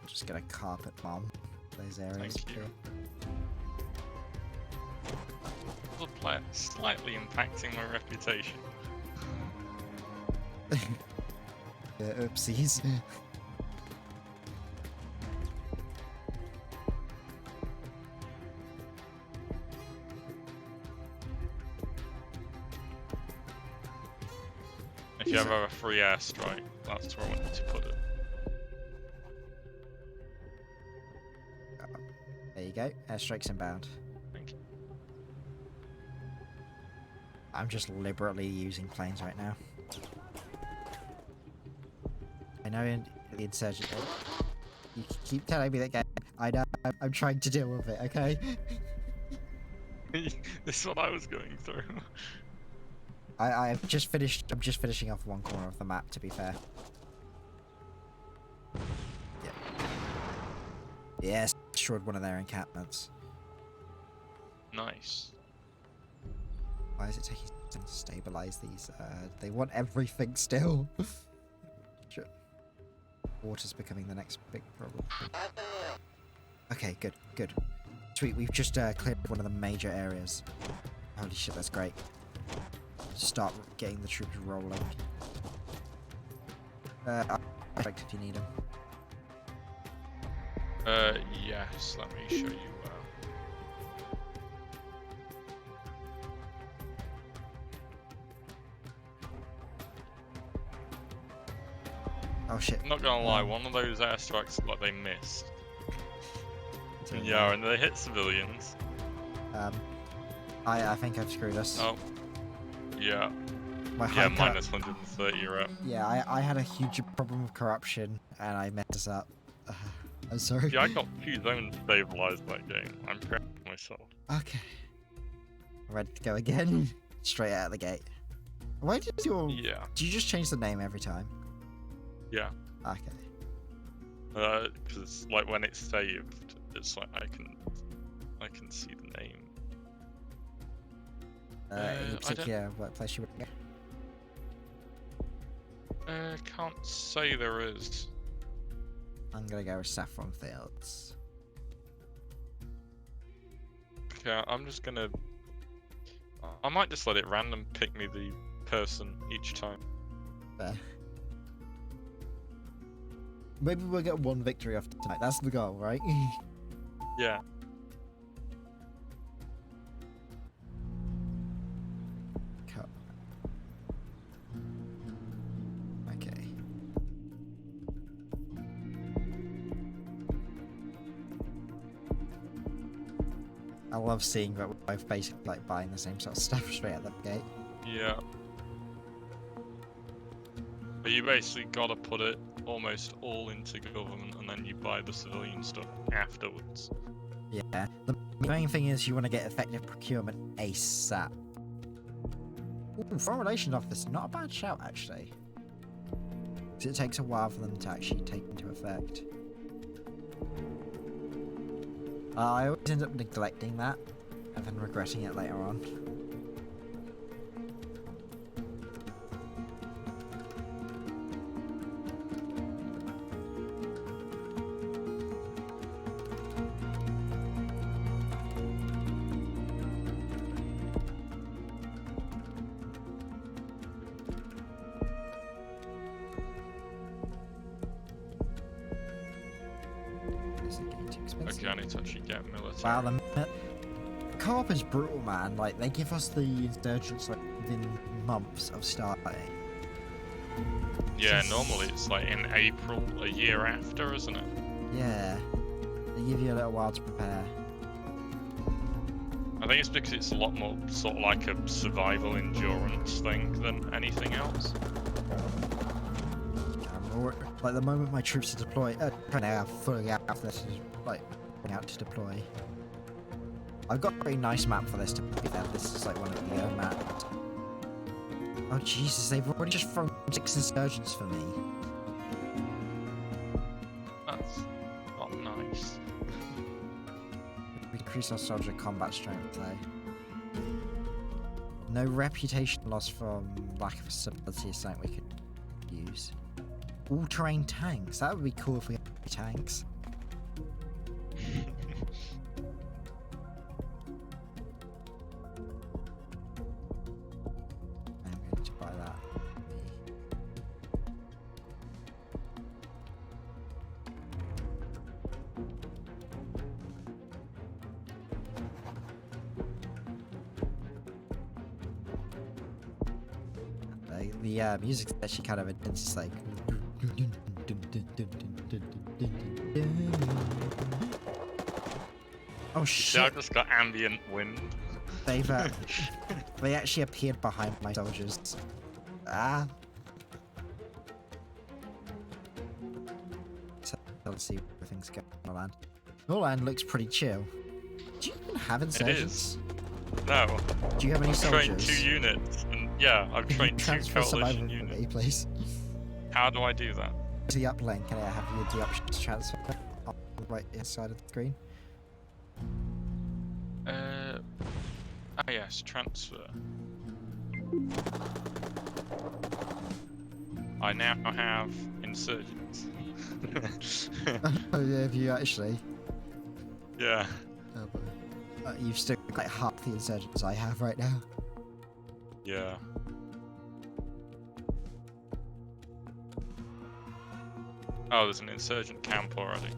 I'm just gonna carpet bomb those areas. Thank you. The player slightly impacting my reputation. Yeah, oopsies. If you ever have a free airstrike, that's where I wanted to put it. There you go. Airstrikes inbound. Thank you. I'm just liberally using planes right now. I know the insurgent. You keep telling me that game. I know. I'm trying to deal with it. Okay. This is what I was going through. I'm just finishing off one corner of the map, to be fair. Yeah. Yes, destroyed one of their encampments. Nice. Why is it taking time to stabilize these? They want everything still. Shit. Water's becoming the next big problem. Okay, good, good. Sweet, we've just cleared one of the major areas. Holy shit, that's great. Start getting the troops rolling. I expect if you need them. Yes, let me show you where. Oh shit. I'm not gonna lie, one of those airstrikes like they missed. So, Yeah, and they hit civilians. I think I've screwed us. Oh. Yeah. My Yeah, high minus 130 you're up. Yeah, I had a huge problem with corruption and I messed us up. I'm sorry. Yeah, I got 2 zones stabilized that game. I'm proud of myself. Okay. Ready to go again? Straight out of the gate. Why did your... Yeah. Do you just change the name every time? Yeah. Okay. Because like when it's saved, it's like I can see the name. Any particular workplace you would go? Can't say there is. I'm gonna go with Saffron Fields. Okay, I'm just gonna. I might just let it random pick me the person each time. Fair. Maybe we'll get one victory off tonight. That's the goal, right? Yeah. Cup. Okay. I love seeing that we're both basically like buying the same sort of stuff straight at the gate. Yeah. But you basically gotta put it almost all into government and then you buy the civilian stuff afterwards. Yeah. The main thing is you want to get effective procurement ASAP. Ooh, Foreign Relations Office, not a bad shout actually. Because it takes a while for them to actually take into effect. I always end up neglecting that and then regretting it later on. Is it getting too expensive? Okay, I need to actually get military. Wow, the co-op is brutal, man. Like, they give us the insurgents like within months of starting. Yeah, normally it's like in April, a year after, isn't it? Yeah. They give you a little while to prepare. I think it's because it's a lot more sort of like a survival endurance thing than anything else. Like, the moment my troops are deployed, they are fully out for this, like, out to deploy. I've got a very nice map for this to be there. This is like one of the maps. Oh Jesus, they've already just thrown 6 insurgents for me. That's not nice. We increase our soldier combat strength though. No reputation loss from lack of stability is something we could use. All-terrain tanks, that would be cool if we had tanks. I'm going to buy that. The music's actually kind of intense, it's like... Oh See, shit! I've just got ambient wind. They've they actually appeared behind my soldiers. Ah. So let's see where things go on land. Norland looks pretty chill. Do you even have insurgents? No. Do you have any I've trained soldiers? 2 units, and yeah, I've trained 2 Transfer some over coalition to me, units. please. How do I do that? To the uplink, and I have you the option to transfer on the right hand side of the screen. Ah yes, transfer. I now have insurgents. Oh yeah, have you actually? Yeah. Oh boy. You've still got like half the insurgents I have right now. Yeah. Oh, there's an insurgent camp already.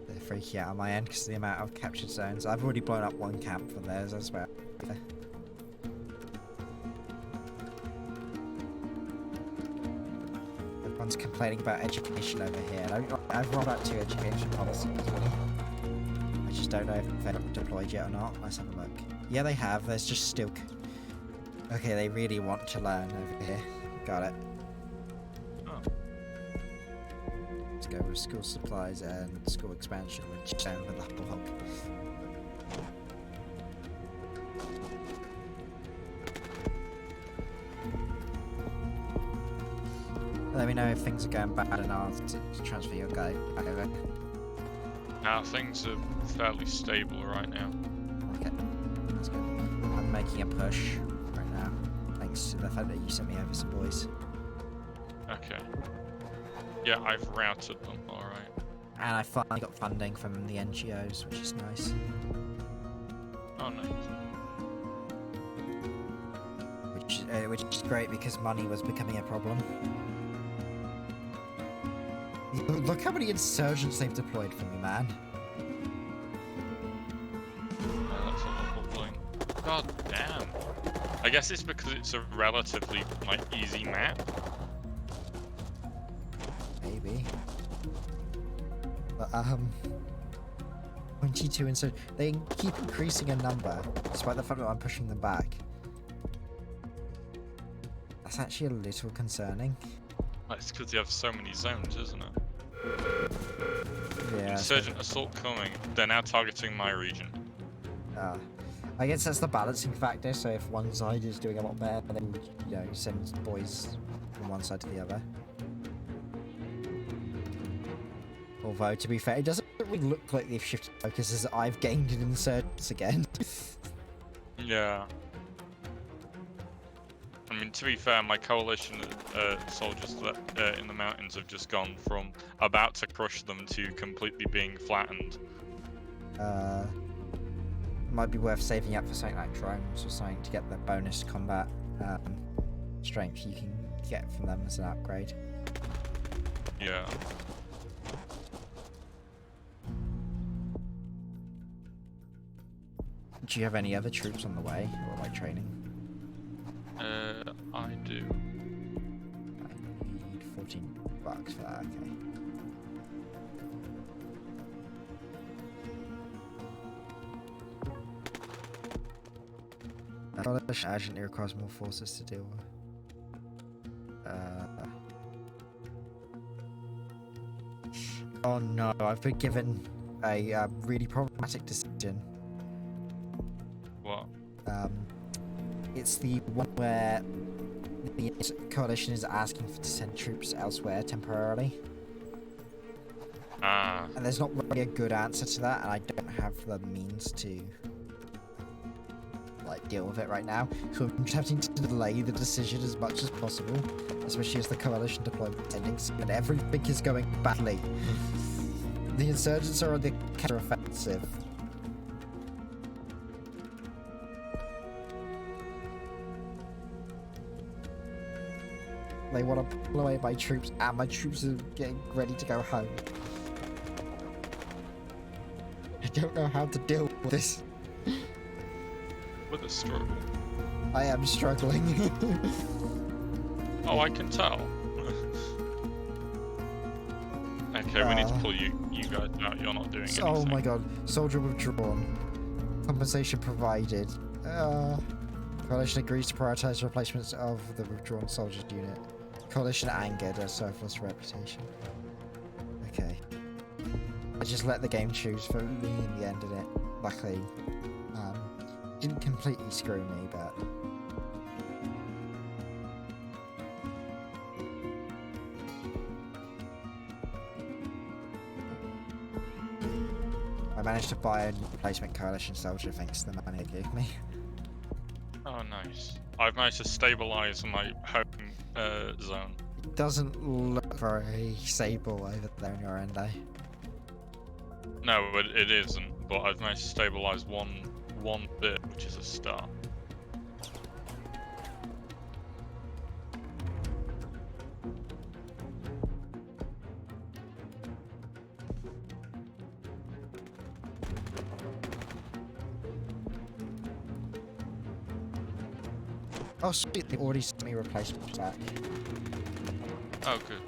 They're freaking out on my end because of the amount of captured zones. I've already blown up one camp for theirs as well. Everyone's complaining about education over here. I've rolled out 2 education policies. I just don't know if they're deployed yet or not. Let's have a look. Yeah, they have. There's just still... Okay, they really want to learn over here. Got it. Oh. Let's go with school supplies and school expansion, which down with the whole hub. Let me know if things are going bad and I'll transfer your guy back over. Now things are fairly stable right now. Okay, that's good. I'm making a push right now, thanks to the fact that you sent me over some boys. Okay. Yeah, I've routed them, alright. And I finally got funding from the NGOs, which is nice. Oh, nice. Which is great because money was becoming a problem. Look how many insurgents they've deployed for me, man. Yeah, that's a lot of bling. God damn. I guess it's because it's a relatively, like, easy map. Maybe. But, 22 insurgents. They keep increasing in number, despite the fact that I'm pushing them back. That's actually a little concerning. It's because you have so many zones, isn't it? Yeah. Insurgent assault coming. They're now targeting my region. I guess that's the balancing factor, so if one side is doing a lot better, then, you know, send boys from one side to the other. Although, to be fair, it doesn't really look like they've shifted focus as I've gained an insurgents again. Yeah. I mean, to be fair, my coalition soldiers that, in the mountains have just gone from about to crush them to completely being flattened. Might be worth saving up for something like drones or something to get the bonus combat strength you can get from them as an upgrade. Yeah. Do you have any other troops on the way, or like training? I do. I need $14 for that, okay. Coalition urgently requires more forces to deal with. Oh no, I've been given a really problematic decision. What? It's the one where the coalition is asking to send troops elsewhere temporarily. Ah. And there's not really a good answer to that, and I don't have the means to like deal with it right now. So I'm just having to delay the decision as much as possible, especially as the coalition deployment is ending soon and everything is going badly. The insurgents are on the counter-offensive. They want to pull away my troops, and my troops are getting ready to go home. I don't know how to deal with this. With a struggle. I am struggling. Oh, I can tell. Okay, we need to pull you guys out. You're not doing anything. Oh my god. Soldier withdrawn. Compensation provided. Coalition agrees to prioritize replacements of the withdrawn soldiers unit. Coalition angered a surplus reputation. Okay. I just let the game choose for me in the end of it. Luckily, didn't completely screw me, but I managed to buy a replacement coalition soldier thanks to the money they gave me. Oh, nice. I've managed to stabilize my home zone. It doesn't look very stable over there on your end, eh? No, it isn't. But I've managed to stabilize one bit, which is a start. Oh sweet, they already sent me replacements back. Oh, good.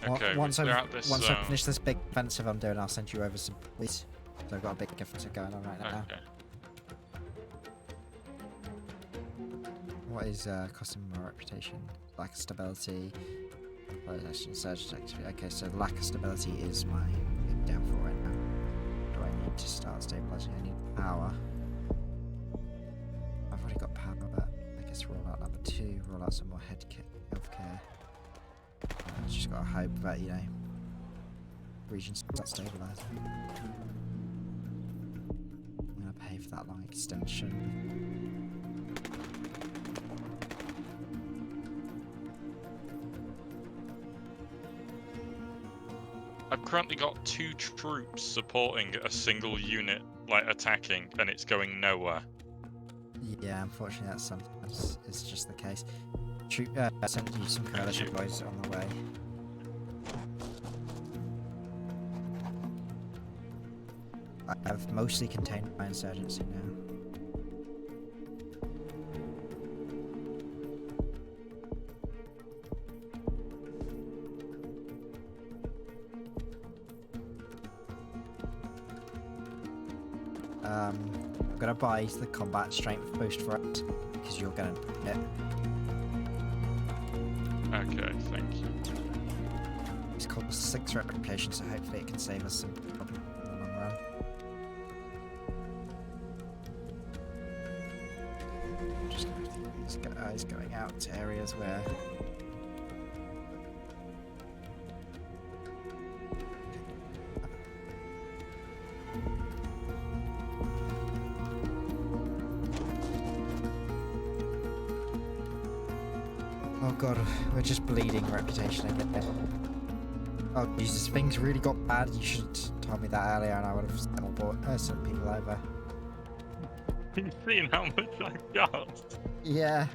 Okay, Once I zone. finish this big offensive I'm doing, I'll send you over some police. So I've got a big offensive going on right now. Okay. What is costing my reputation? Lack of stability. Insurgent activity. Okay, so lack of stability is my big downfall right now. Do I need to start stabilizing? I need power. I've already got power, but I guess rollout number 2. Roll out some more healthcare. I just gotta hope that, you know, regions start stabilizing. I'm gonna pay for that long extension. I've currently got 2 troops supporting a single unit, like attacking, and it's going nowhere. Yeah, unfortunately that's sometimes it's just the case. I sent you some coalition boys on the way. I've mostly contained my insurgency now. I'm gonna buy the combat strength boost for us because you're gonna need it. Okay, thank you. It's called 6 replication, so hopefully it can save us some problem in the long run. I'm just gonna think these guys going out to areas where oh god, we're just bleeding reputation again. Oh Jesus, things really got bad. You should have told me that earlier and I would have sent people over. You've seen how much I've got? Yeah.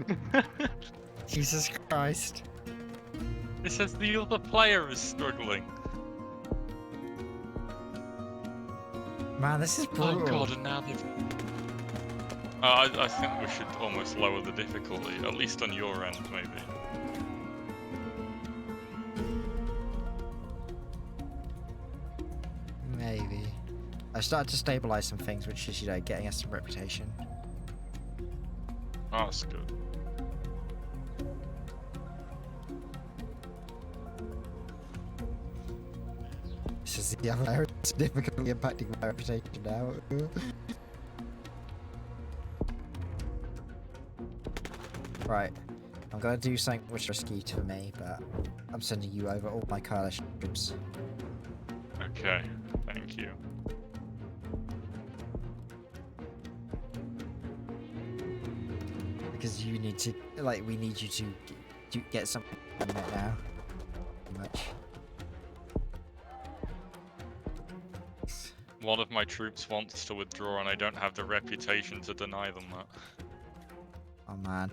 Jesus Christ. It says the other player is struggling. Man, this is brutal. Oh god, and now they've... I think we should almost lower the difficulty, at least on your end, maybe. Maybe. I started to stabilize some things, which is, you know, getting us some reputation. Oh, that's good. This is the other area significantly impacting my reputation now. Right. I'm gonna do something which is risky to me, but I'm sending you over all my coalition troops. Okay, thank you. Because you need to, like, we need you to get something done right now. Pretty much. One of my troops wants to withdraw and I don't have the reputation to deny them that. Oh man.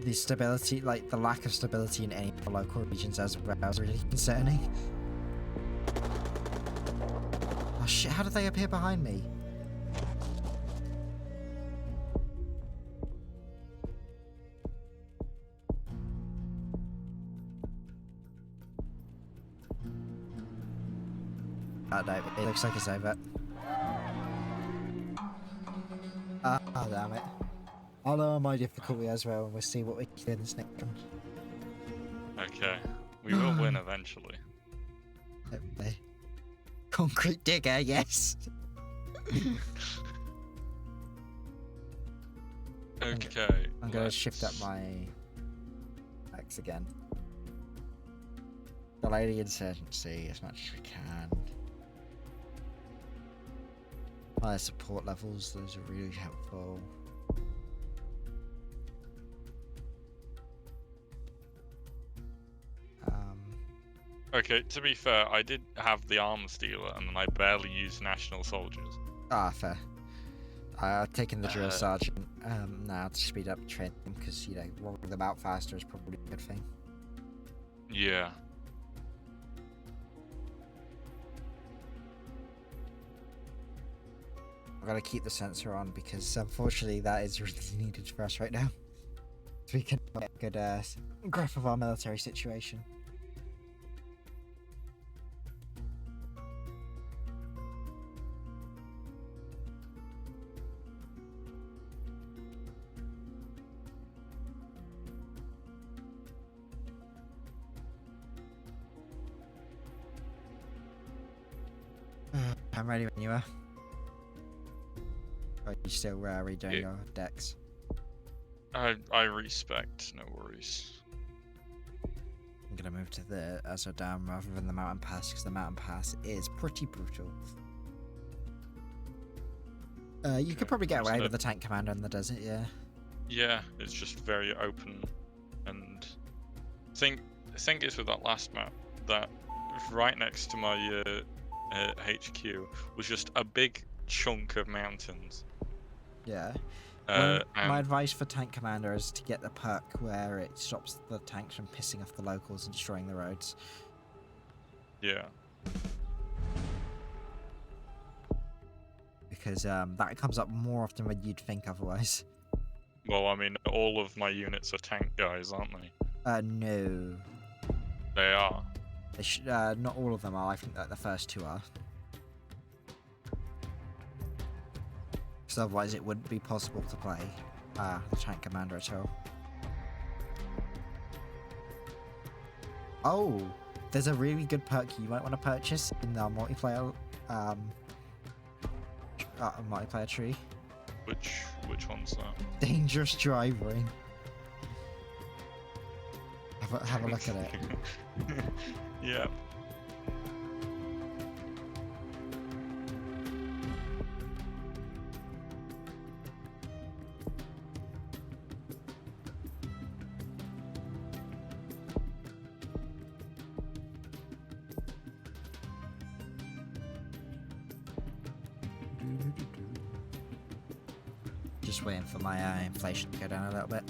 The stability, like, the lack of stability in any of the local regions as well is really concerning. Oh shit, how did they appear behind me? Oh no, it looks like it's over. Oh damn it. I'll lower my difficulty as well, and we'll see what we can do in this next one. Okay. We will win eventually. Hopefully. Concrete digger, yes. Okay. I'm gonna shift up my X again. Delay the insurgency as much as we can. Higher support levels, those are really helpful. Okay, to be fair, I did have the arms dealer, and then I barely used national soldiers. Fair. I've taken the drill sergeant now to speed up training because, you know, rolling them out faster is probably a good thing. Yeah. I've got to keep the sensor on because, unfortunately, that is really needed for us right now. So we can get a good grasp of our military situation. I'm ready when you are. Are you still redoing your decks? I respect, no worries. I'm gonna move to the Azure Dam rather than the Mountain Pass because the Mountain Pass is pretty brutal. You could probably get away with the tank commander in the desert, yeah. Yeah, it's just very open, and I think it's with that last map that right next to my HQ was just a big chunk of mountains. Yeah. My advice for tank commander is to get the perk where it stops the tanks from pissing off the locals and destroying the roads. Yeah. Because that comes up more often than you'd think otherwise. Well, I mean, all of my units are tank guys, aren't they? No. They are. They not all of them are. I think that the first two are. Because otherwise it wouldn't be possible to play the tank commander at all. Oh, there's a really good perk you might want to purchase in the multiplayer multiplayer tree. Which one's that? Dangerous driving. Have a look at it. Yeah. Just waiting for my inflation to go down a little bit.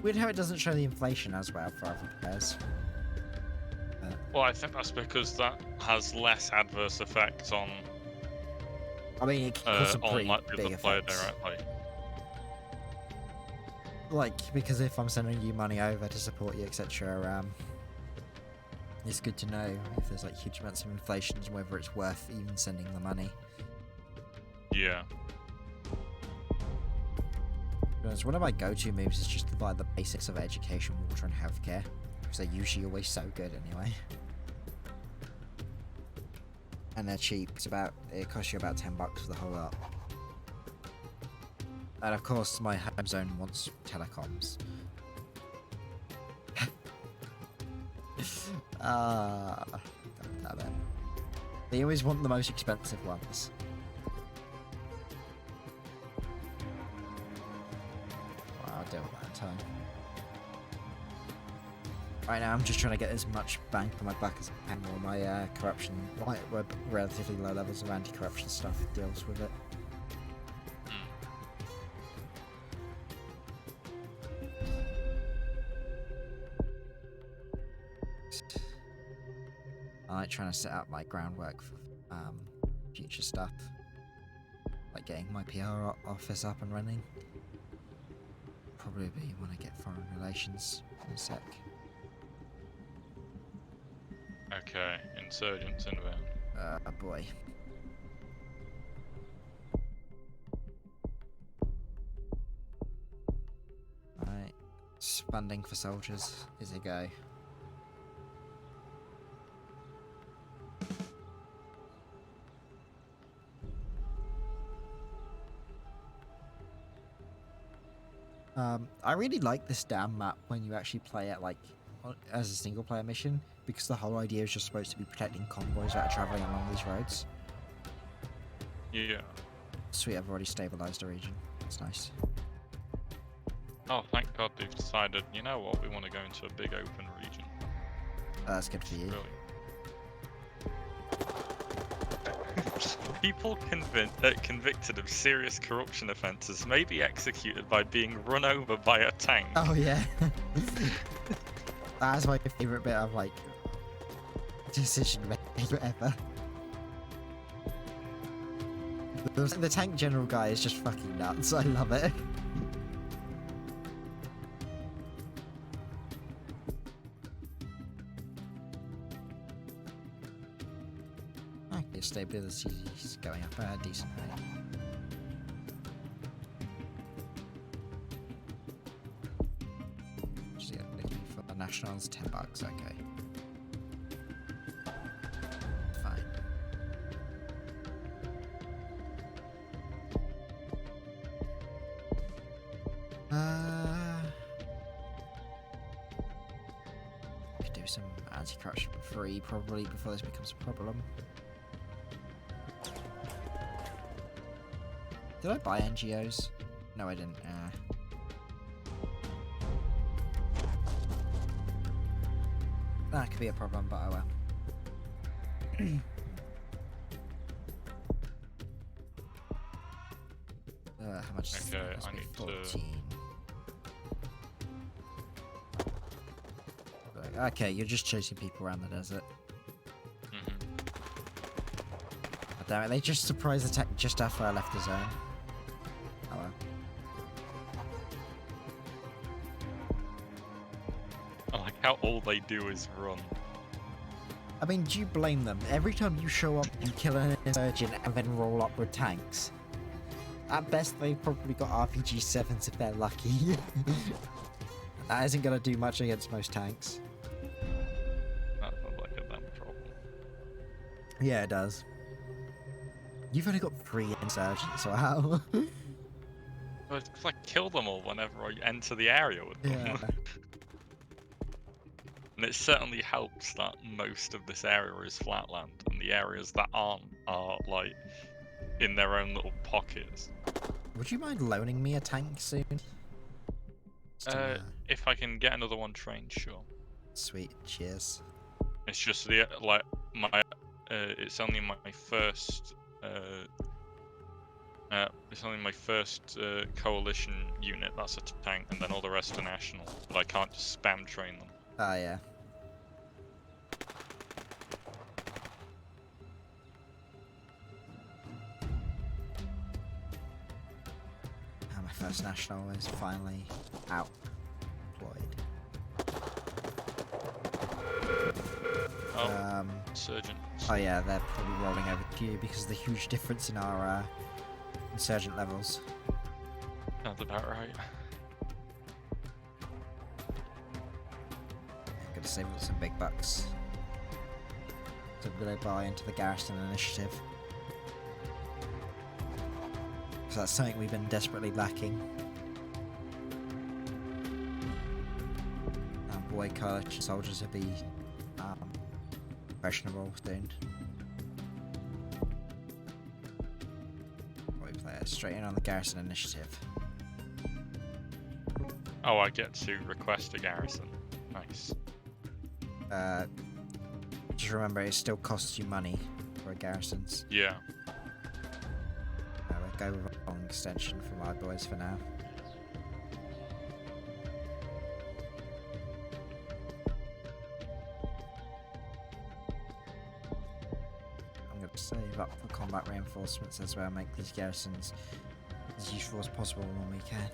Weird how it doesn't show the inflation as well for other players. Well, I think that's because that has less adverse effects on. I mean, it can cause some pretty like big the player effects. directly. Like, because if I'm sending you money over to support you, etc., it's good to know if there's like huge amounts of inflation and whether it's worth even sending the money. Yeah. One of my go-to moves is just to buy the basics of education, water, and healthcare, because they're usually always so good anyway. And they're cheap. It costs you about $10 for the whole lot. And of course, my home zone wants telecoms. Damn it. They always want the most expensive ones. I'll deal with that in time. Right now, I'm just trying to get as much bang for my buck as I can while my corruption, relatively low levels of anti-corruption stuff deals with it. I like trying to set up my groundwork for future stuff, like getting my PR office up and running. Probably be when I get foreign relations in a sec. Okay, insurgents inbound. Boy. Funding for soldiers is a go. I really like this damn map when you actually play it like as a single player mission, because the whole idea is just supposed to be protecting convoys that are traveling along these roads. Yeah. Sweet, I've already stabilized the region. It's nice. Oh, thank God they've decided, you know what, we want to go into a big open region. That's good for you. Brilliant. People convicted of serious corruption offences may be executed by being run over by a tank. Oh yeah. That's my favourite bit of like decision making ever. The tank general guy is just fucking nuts. I love it. Okay, stability is going up at a decent rate. Just yeah, looking for the nationals, $10. Okay. Fine. Could do some anti-corruption for free probably before this becomes a problem. Did I buy NGOs? No, I didn't. That could be a problem, but oh well. How much is Okay, this? I need to- 14. Okay, you're just chasing people around the desert. Mhm. God damn it, they just surprise attacked just after I left the zone. Oh well. I like how all they do is run. I mean, do you blame them? Every time you show up, you kill an insurgent and then roll up with tanks. At best, they've probably got RPG-7s if they're lucky. That isn't going to do much against most tanks. That sounds like a them problem. Yeah, it does. You've only got 3 insurgents, wow. Well, it's 'cause I kill them all whenever I enter the area with them. Yeah. And it certainly helps that most of this area is flatland, and the areas that aren't are like in their own little pockets. Would you mind loaning me a tank soon? Just to, If I can get another one trained, sure. Sweet, cheers. It's just the like my it's only my first it's only my first coalition unit that's a tank, and then all the rest are national. But I can't just spam train them. Ah, yeah. Ah, my first national is finally out. Deployed. Oh, insurgents. Oh yeah, they're probably rolling over to you because of the huge difference in our insurgent levels. Sounds about right. I'm gonna save up some big bucks. So I'm gonna buy into the garrison initiative. So that's something we've been desperately lacking. Boy, coalition soldiers will be questionable soon. We play it straight in on the garrison initiative. Oh, I get to request a garrison. Nice. Just remember, it still costs you money for garrisons. Yeah. We'll go with a long extension for my boys for now. I'm going to save up for combat reinforcements as well, make these garrisons as useful as possible when we can.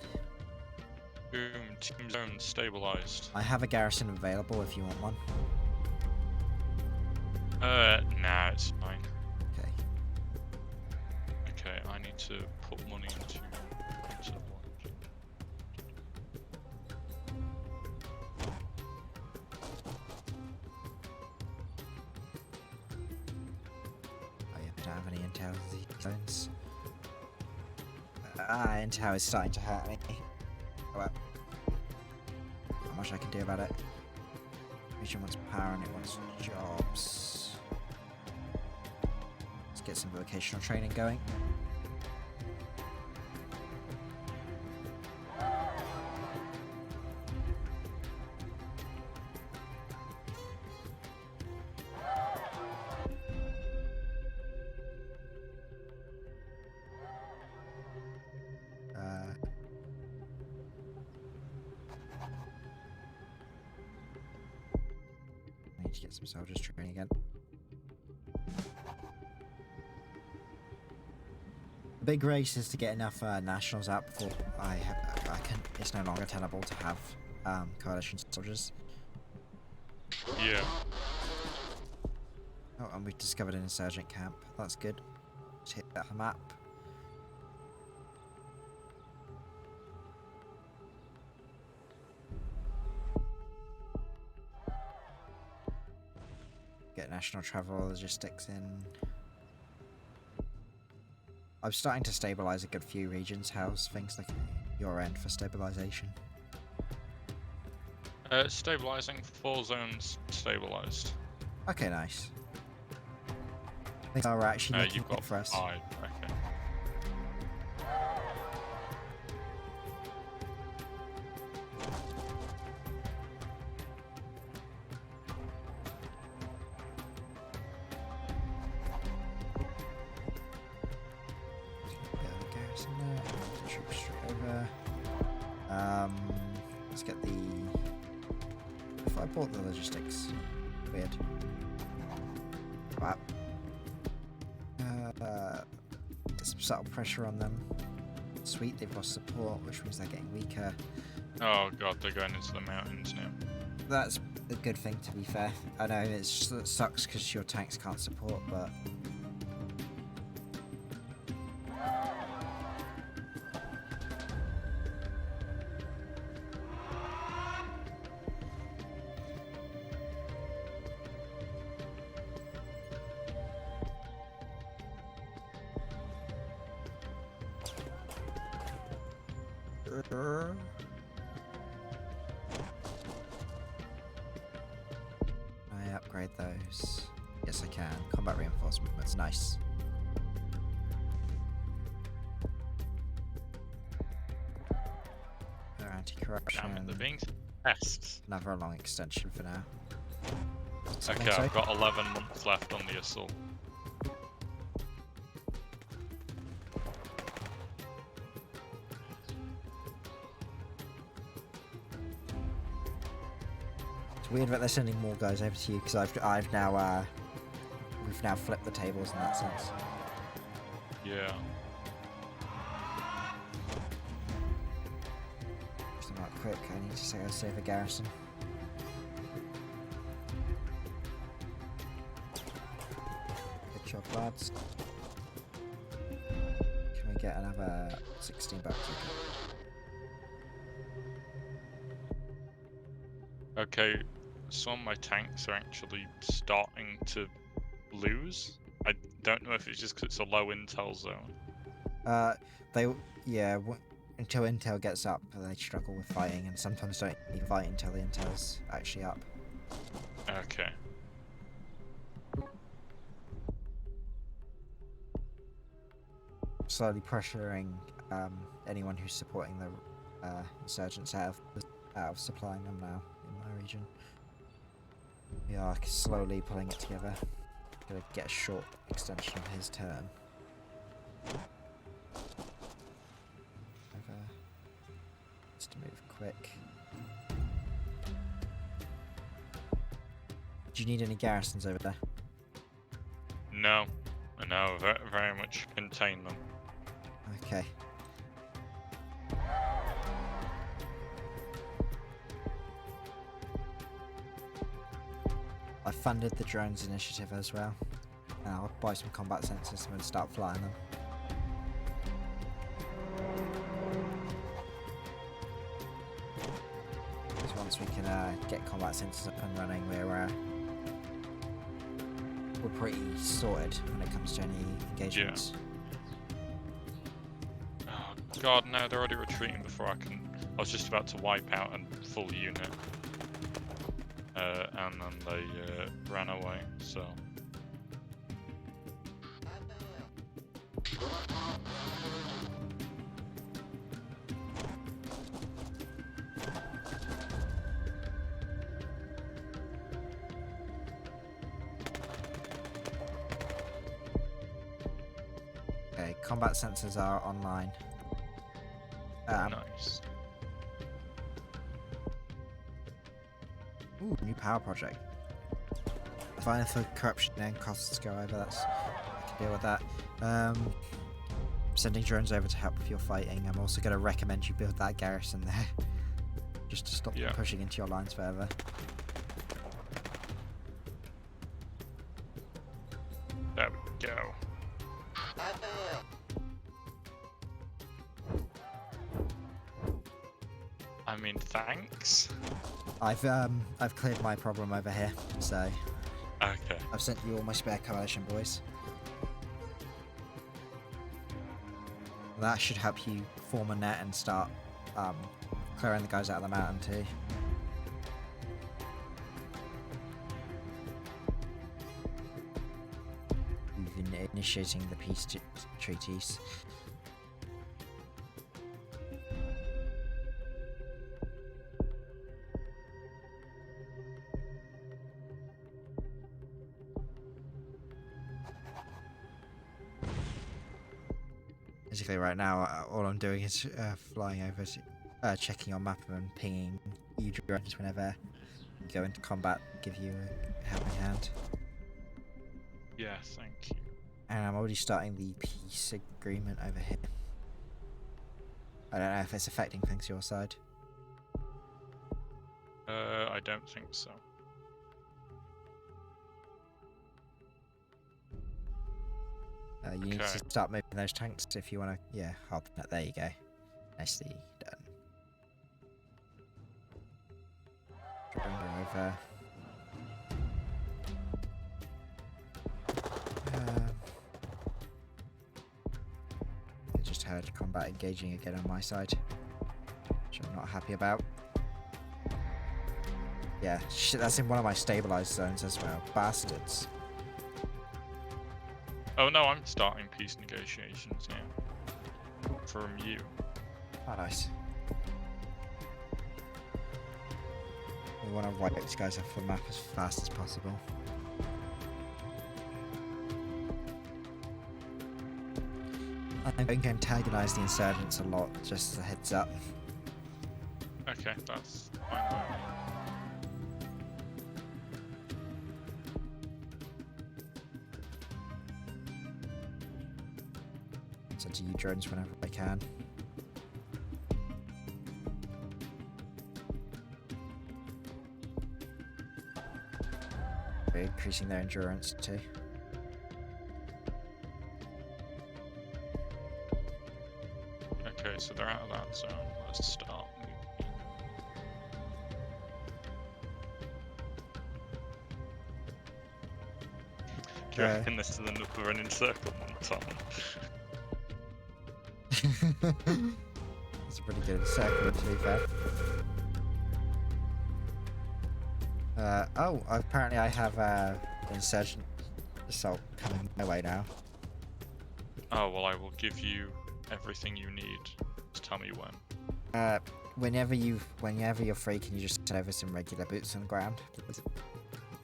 Boom, team zone stabilized. I have a garrison available if you want one. Nah, it's fine. Okay. Okay, I need to put money into one. have any intel of these zones. Intel is starting to hurt me. Oh well. Not much I can do about it. Region wants power and it wants jobs. Let's get some vocational training going. I need to get some soldiers training again. The big race is to get enough nationals out before it's no longer tenable to have coalition soldiers. Yeah. Oh, and we've discovered an insurgent camp. That's good. Let's hit that map. Get national travel logistics in. I'm starting to stabilize a good few regions. How's things looking at your end for stabilization? Stabilizing. 4 zones stabilized. Okay, nice. Things are actually looking You've got good for us. 5. Okay. Garrison there. Troops straight over. Let's get the. If I bought the logistics, weird. Wow. Get some subtle pressure on them. Sweet, they've lost support, which means they're getting weaker. Oh god, they're going into the mountains now. That's a good thing, to be fair. I know it sucks because your tanks can't support, but I upgrade those. Yes, I can. Combat reinforcement. That's nice. Anti-corruption. Damn it, they're being pests. Another long extension for now. Okay, I've got 11 months left on the assault. It's weird that they're sending more guys over to you because I've now we've now flipped the tables in that sense. Yeah. Just not quick. I need to go save a garrison. Good job, lads. Can we get another 16 bucks? Okay, some of my tanks are actually starting to lose. I don't know if it's just because it's a low intel zone. Until intel gets up, they struggle with fighting, and sometimes don't even fight until the intel's actually up. Okay. Slowly pressuring anyone who's supporting the insurgents out of supplying them now in my region. We are slowly pulling it together. Gonna get a short extension of his turn. Over. Just to move quick. Do you need any garrisons over there? No. No, very, very much contain them. Okay. I funded the drones initiative as well. And I'll buy some combat sensors and start flying them. So once we can get combat sensors up and running, we're we're pretty sorted when it comes to any engagements. Oh god, no, they're already retreating before I can... I was just about to wipe out a full unit. And then they ran away, so... Okay, combat sensors are online. Nice. Ooh, new power project. Fine for corruption and costs go over. I can deal with that. Sending drones over to help with your fighting. I'm also going to recommend you build that garrison there, just to stop them pushing into your lines further. There we go. I mean, thanks. I've cleared my problem over here, so Okay. I've sent you all my spare coalition boys. That should help you form a net and start clearing the guys out of the mountain too. You've been initiating the peace treaties. Basically, right now, all I'm doing is flying over, to, checking your map and pinging you drones whenever you go into combat, give you a helping hand. Yeah, thank you. And I'm already starting the peace agreement over here. I don't know if it's affecting things your side. I don't think so. You need to start moving those tanks if you want to. Yeah, hold that. There you go. Nicely done. Bring her over. I just heard combat engaging again on my side, which I'm not happy about. Yeah, shit, that's in one of my stabilized zones as well. Bastards. Oh no, I'm starting peace negotiations, yeah. From you. Oh, nice. We want to wipe these guys off the map as fast as possible. I'm going to antagonize the insurgents a lot, just as a heads up. Okay, that's fine by me. So to you drones whenever I can. We're increasing their endurance too. Okay, so they're out of that zone. Let's start moving. Do you reckon this is another encirclement, Tom? That's a pretty good encirclement, to be fair. Apparently I have insurgent assault coming my way now. Oh, well, I will give you everything you need. Just tell me when. Whenever you're free, can you just send over some regular boots on the ground, please?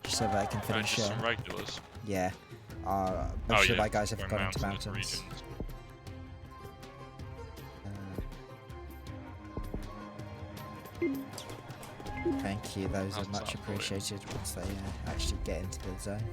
Just so that I can finish. Just some regulars. Yeah. Most of my guys have gone into mountains. Regions. Thank you, those are much appreciated once they actually get into the zone.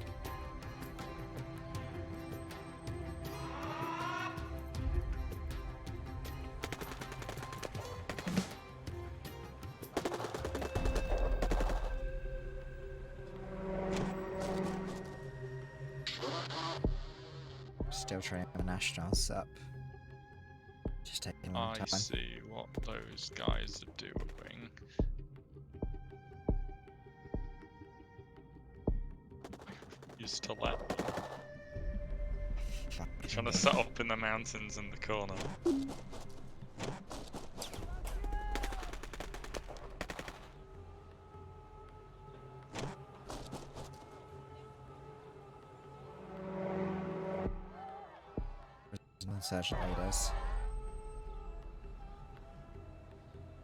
Still training the nationals up. Just taking a long time. I see what those guys are doing. refuse to let them. Trying to set up in the mountains in the corner. Insurgent leaders.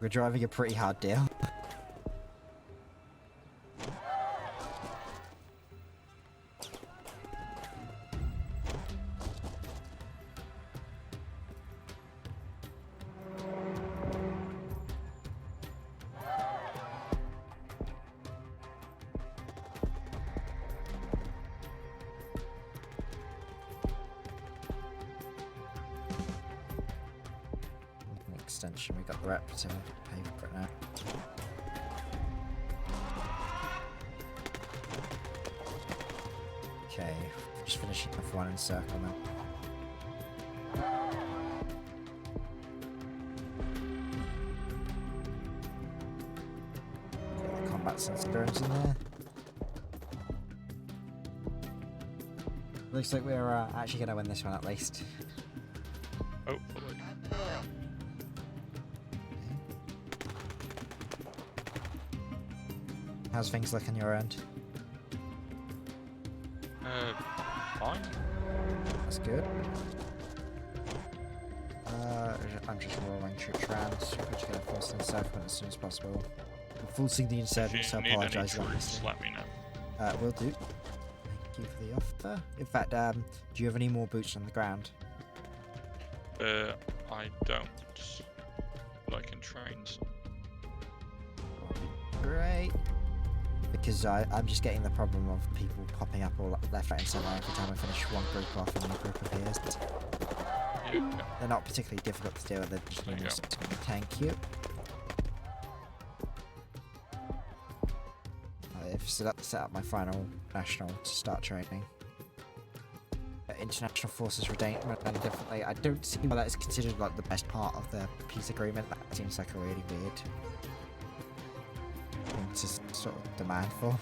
We're driving a pretty hard deal. Extension, we got the rep to pay for it now. Okay, just finishing off one in circle now. Get the combat sensibilities in there. Looks like we're actually going to win this one at least. Hopefully. How's things looking your end? Fine. That's good. I'm just rolling troops around, trying to get a forced encirclement as soon as possible. I'm forcing the insurgents, so I apologise. Let me know. Will do. Thank you for the offer. In fact, do you have any more boots on the ground? I don't. But I can train some. Great. Because I'm just getting the problem of people popping up all left, right and centre every time I finish one group off and a new group appears. Yeah. They're not particularly difficult to deal with, they're just numerous. Thank you. I've set up my final national to start training. International forces remain differently. I don't see why that is considered like the best part of the peace agreement. That seems like a really weird thing to sort of demand for.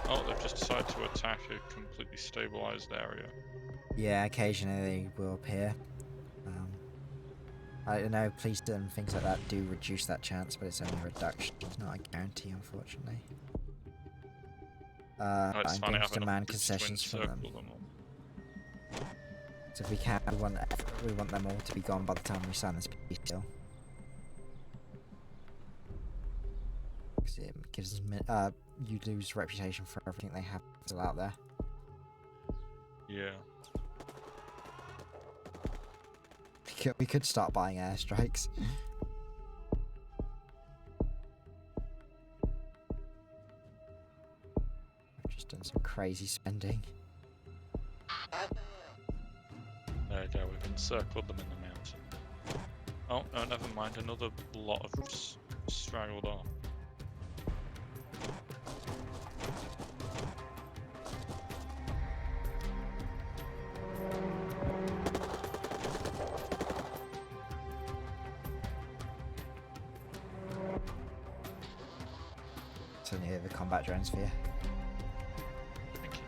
Oh, they've just decided to attack a completely stabilized area. Yeah, occasionally they will appear. I don't know, police and things like that do reduce that chance, but it's only a reduction. It's not a guarantee, unfortunately. I'm going to demand concessions from them. So if we can, we want them all to be gone by the time we sign this peace deal. Because it gives them, you lose reputation for everything they have still out there. Yeah. We could start buying airstrikes. I've just done some crazy spending. There you go, we've encircled them in the mountain. Oh, no, never mind, another lot of straggled off. So near the combat drones for you. Thank you.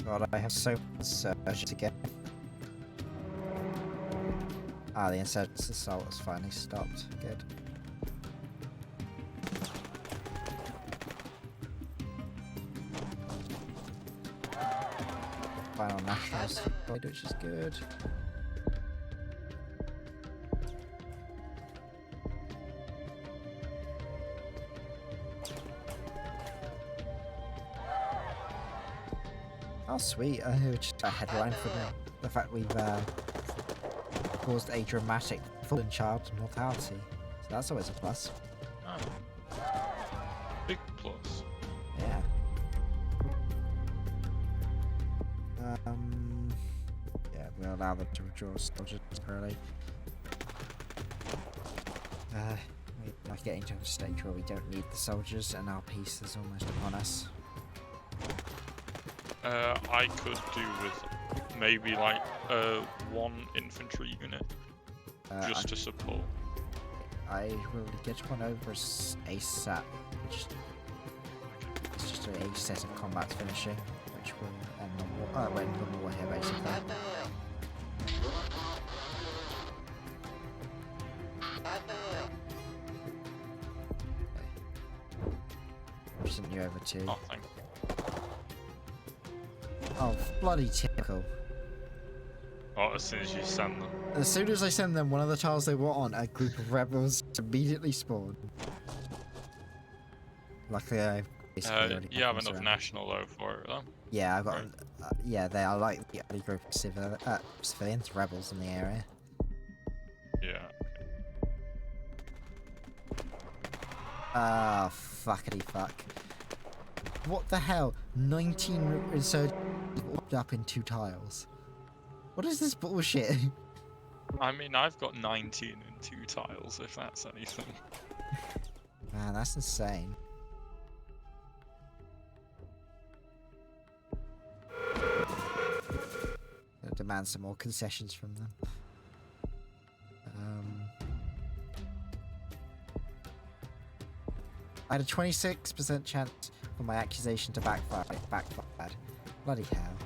God, I have so much surge to get. Ah, the insurgents assault has finally stopped. Good. Final nationals, which is good. Oh sweet, just a headline for the fact we've caused a dramatic fall in child mortality. So that's always a plus. Oh. Big plus. Yeah. Yeah, we'll allow them to withdraw soldiers temporarily. We're not getting to a stage where we don't need the soldiers and our peace is almost upon us. I could do with maybe like one infantry unit just to support. I will get one over ASAP. It's just a set of combats finishing, which will end the war. End the war here, basically. I've sent you over to. Oh, thank you. Oh, bloody typical. Oh, as soon as you send them. As soon as I send them one of the tiles they were on, a group of rebels immediately spawned. Luckily, I basically already you have enough surrounded. national though for it, though. Yeah, I've got. Right. Yeah, they are like the only group of civilians, rebels in the area. Yeah. Ah, fuckity fuck. What the hell? 19 insurgents walked up in 2 tiles. What is this bullshit? I mean, I've got 19 in 2 tiles, if that's anything. Man, that's insane. Gonna demand some more concessions from them. I had a 26% chance for my accusation to backfire. It backfired. Bloody hell.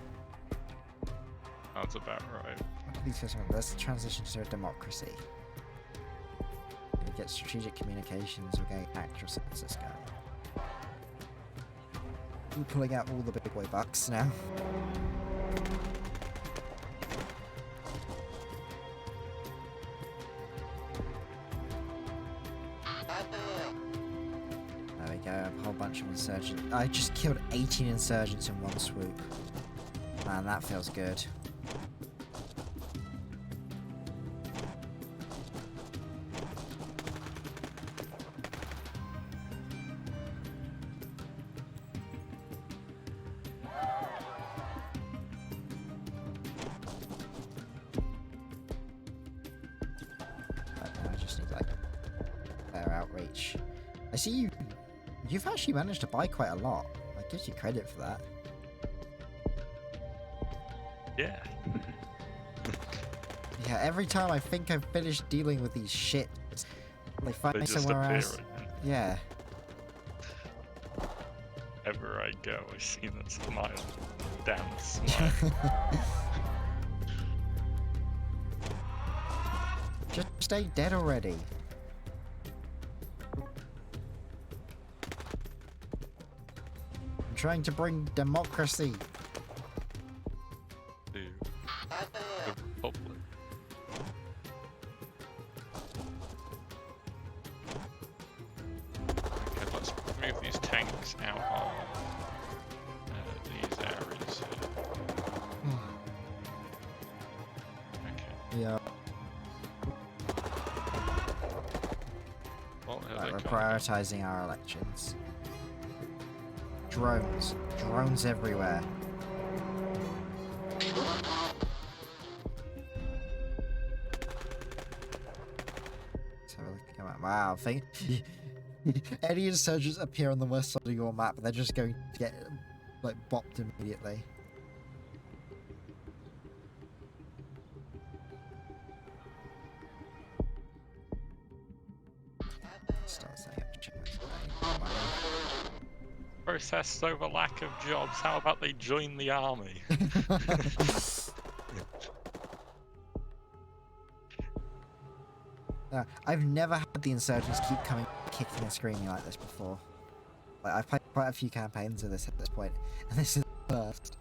That's about right. What do these guys want? Let's transition to a democracy. Gonna get strategic communications, we're getting actual census going. We're pulling out all the big boy bucks now. There we go, a whole bunch of insurgents. I just killed 18 insurgents in one swoop. Man, that feels good. I just need like better outreach. I see you. You've actually managed to buy quite a lot. I give you credit for that. Yeah. Yeah, every time I think I've finished dealing with these shit, they find They me just somewhere appear else. again. Yeah. Ever I go, I see that smile. Damn smile. Just stay dead already. I'm trying to bring democracy. To the Republic. Okay, let's move these tanks out of these areas. Okay. Yeah. Well, here Right, they we're come. prioritizing our elections. Drones. Drones everywhere. So come on. Wow, think any insurgents appear on the west side of your map, they're just going to get like bopped immediately. Start setting up checkpoints. Protests over lack of jobs. How about they join the army? I've never had the insurgents keep coming, kicking and screaming like this before. Like, I've played quite a few campaigns of this at this point, and this is the first.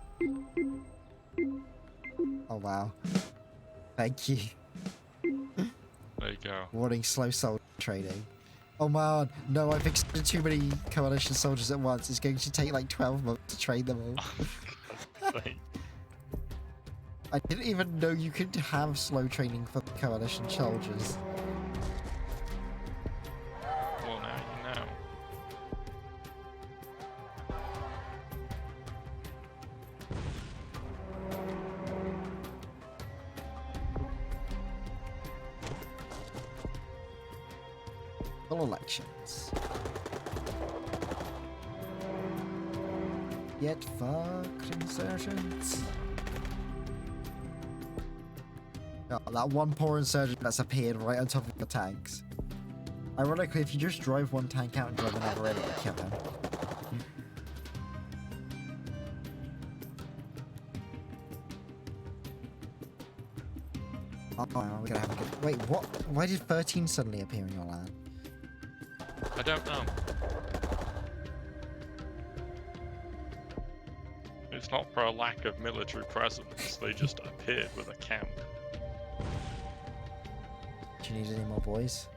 Oh wow. Thank you. There you go. Warning slow soldier training. Oh man, no, I've extended too many coalition soldiers at once. It's going to take like 12 months to train them all. I didn't even know you could have slow training for coalition soldiers. Well, now you know. general elections. Get fucked, insurgents. Oh, that one poor insurgent that's appeared right on top of the tanks. Ironically, if you just drive one tank out and drive another in, it would kill them. Oh, we're gonna have a good... Wait, what? Why did 13 suddenly appear in your land? I don't know. It's not for a lack of military presence, they just appeared with a camp. Do you need any more boys?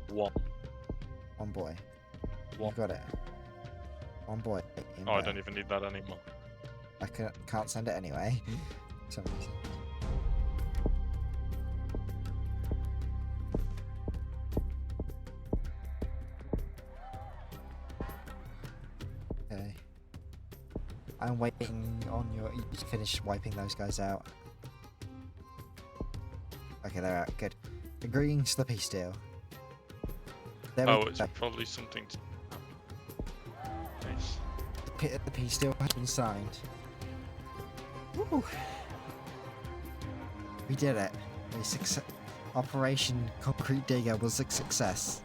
One. One boy. One. You got it. One boy. Oh, I don't even need that anymore. I can't send it anyway. For some reason. Okay. I'm waiting on you to finish wiping those guys out. Okay, they're out. Good. Agreeing to the peace deal. There Oh, we it's go. probably something to... Nice. The peace deal has been signed. Woo. We did it. Operation Concrete Digger was a success.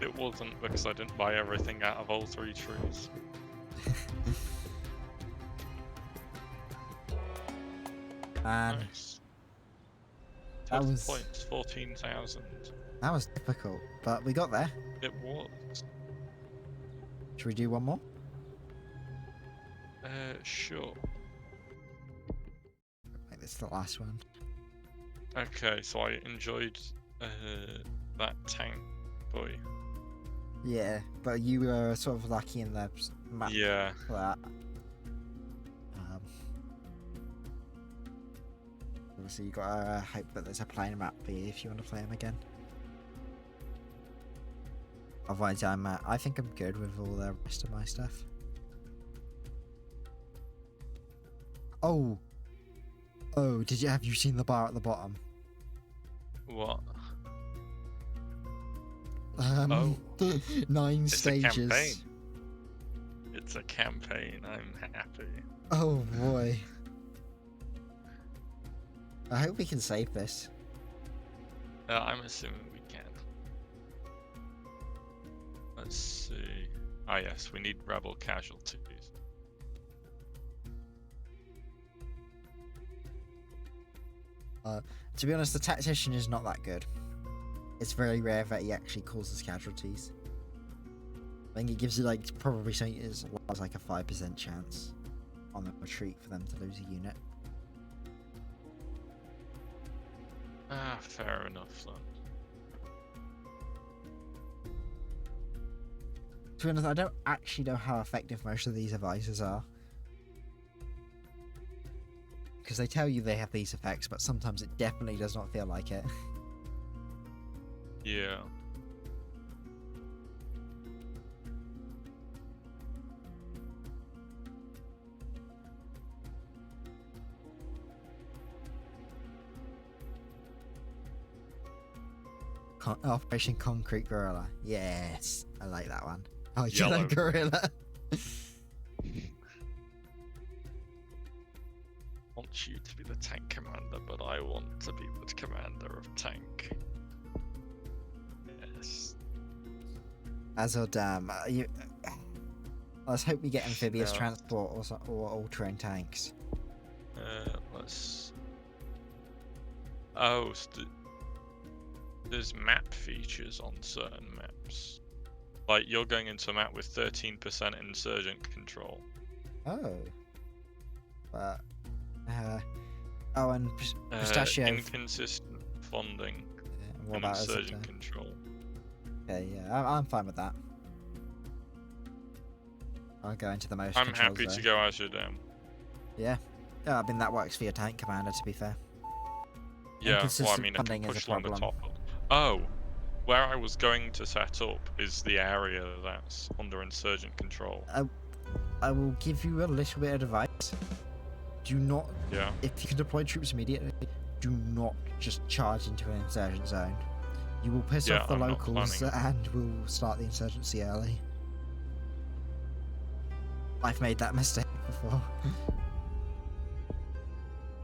It wasn't because I didn't buy everything out of all 3 trees. And Nice. that Total was- points, 14,000. that was difficult, but we got there. It was. Should we do one more? Sure. Like this is the last one. Okay, so I enjoyed that tank boy. Yeah, but you were sort of lucky in the map Yeah. for that. Obviously, you gotta hope that there's a playing map for you if you want to play them again. Otherwise, I think I'm good with all the rest of my stuff. Oh, have you seen the bar at the bottom? What? 9 It's stages. a campaign. It's a campaign. I'm happy. Oh boy. I hope we can save this. I'm assuming we can. Let's see. Ah, yes, we need rebel casualties. To be honest, the tactician is not that good. It's very rare that he actually causes casualties. I think it gives you like probably something as well as like a 5% chance on the retreat for them to lose a unit. Ah, fair enough then. To be honest, I don't actually know how effective most of these advisors are. Because they tell you they have these effects, but sometimes it definitely does not feel like it. Yeah. Operation Concrete Gorilla. Yes, I like that one. Oh, Yellow. Yellow Gorilla. I want you to be the tank commander, but I want to be the commander of tank. Yes. Azodam. Let's hope we get amphibious Yeah. transport or all-terrain tanks. Let's. Oh, there's map features on certain maps. Like you're going into a map with 13% insurgent control. Oh. But. And Pistachio. Inconsistent funding What and about insurgent Azodam? control. Okay, yeah, I'm fine with that. I'll go into the most I'm controls happy there. to go Azodam. Yeah. Yeah, I mean, that works for your tank commander, to be fair. Yeah, well, I Inconsistent mean, I funding can is a push along the problem. top. Oh, where I was going to set up is the area that's under insurgent control. I will give you a little bit of advice. Do not, Yeah. if you can deploy troops immediately, do not just charge into an insurgent zone. You will piss off the I'm not locals planning. and will start the insurgency early. I've made that mistake before.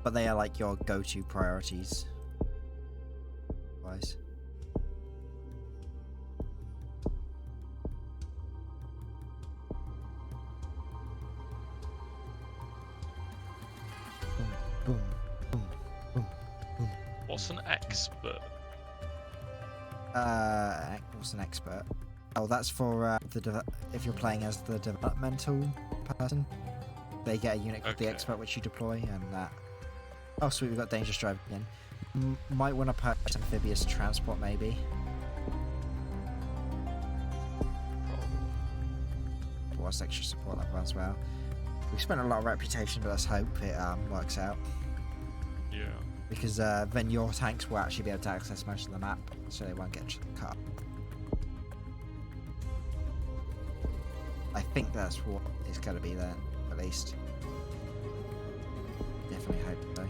But they are like your go-to priorities. Wise. Boom, boom, boom, boom. What's an expert? What's an expert? Oh, that's for if you're playing as the developmental person. They get a unit called the Okay. expert, which you deploy, and that. Oh, sweet, we've got dangerous driving again. Might want to purchase amphibious transport, maybe. What's extra support level as well? We've spent a lot of reputation, but let's hope it works out. Yeah. Because then your tanks will actually be able to access most of the map, so they won't get cut. I think that's what it's going to be there, at least. Definitely hope so.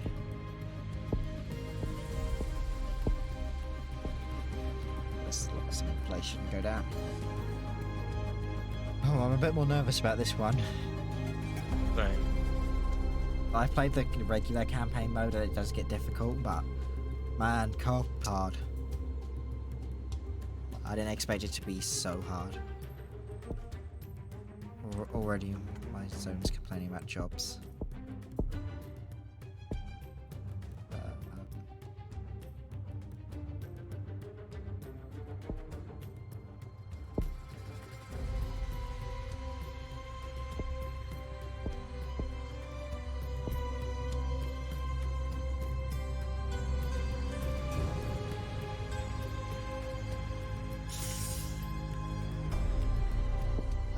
Let's let some inflation go down. Oh, I'm a bit more nervous about this one. Same. I've played the regular campaign mode and it does get difficult, but man, co-op's hard. I didn't expect it to be so hard. Already my zone's complaining about jobs.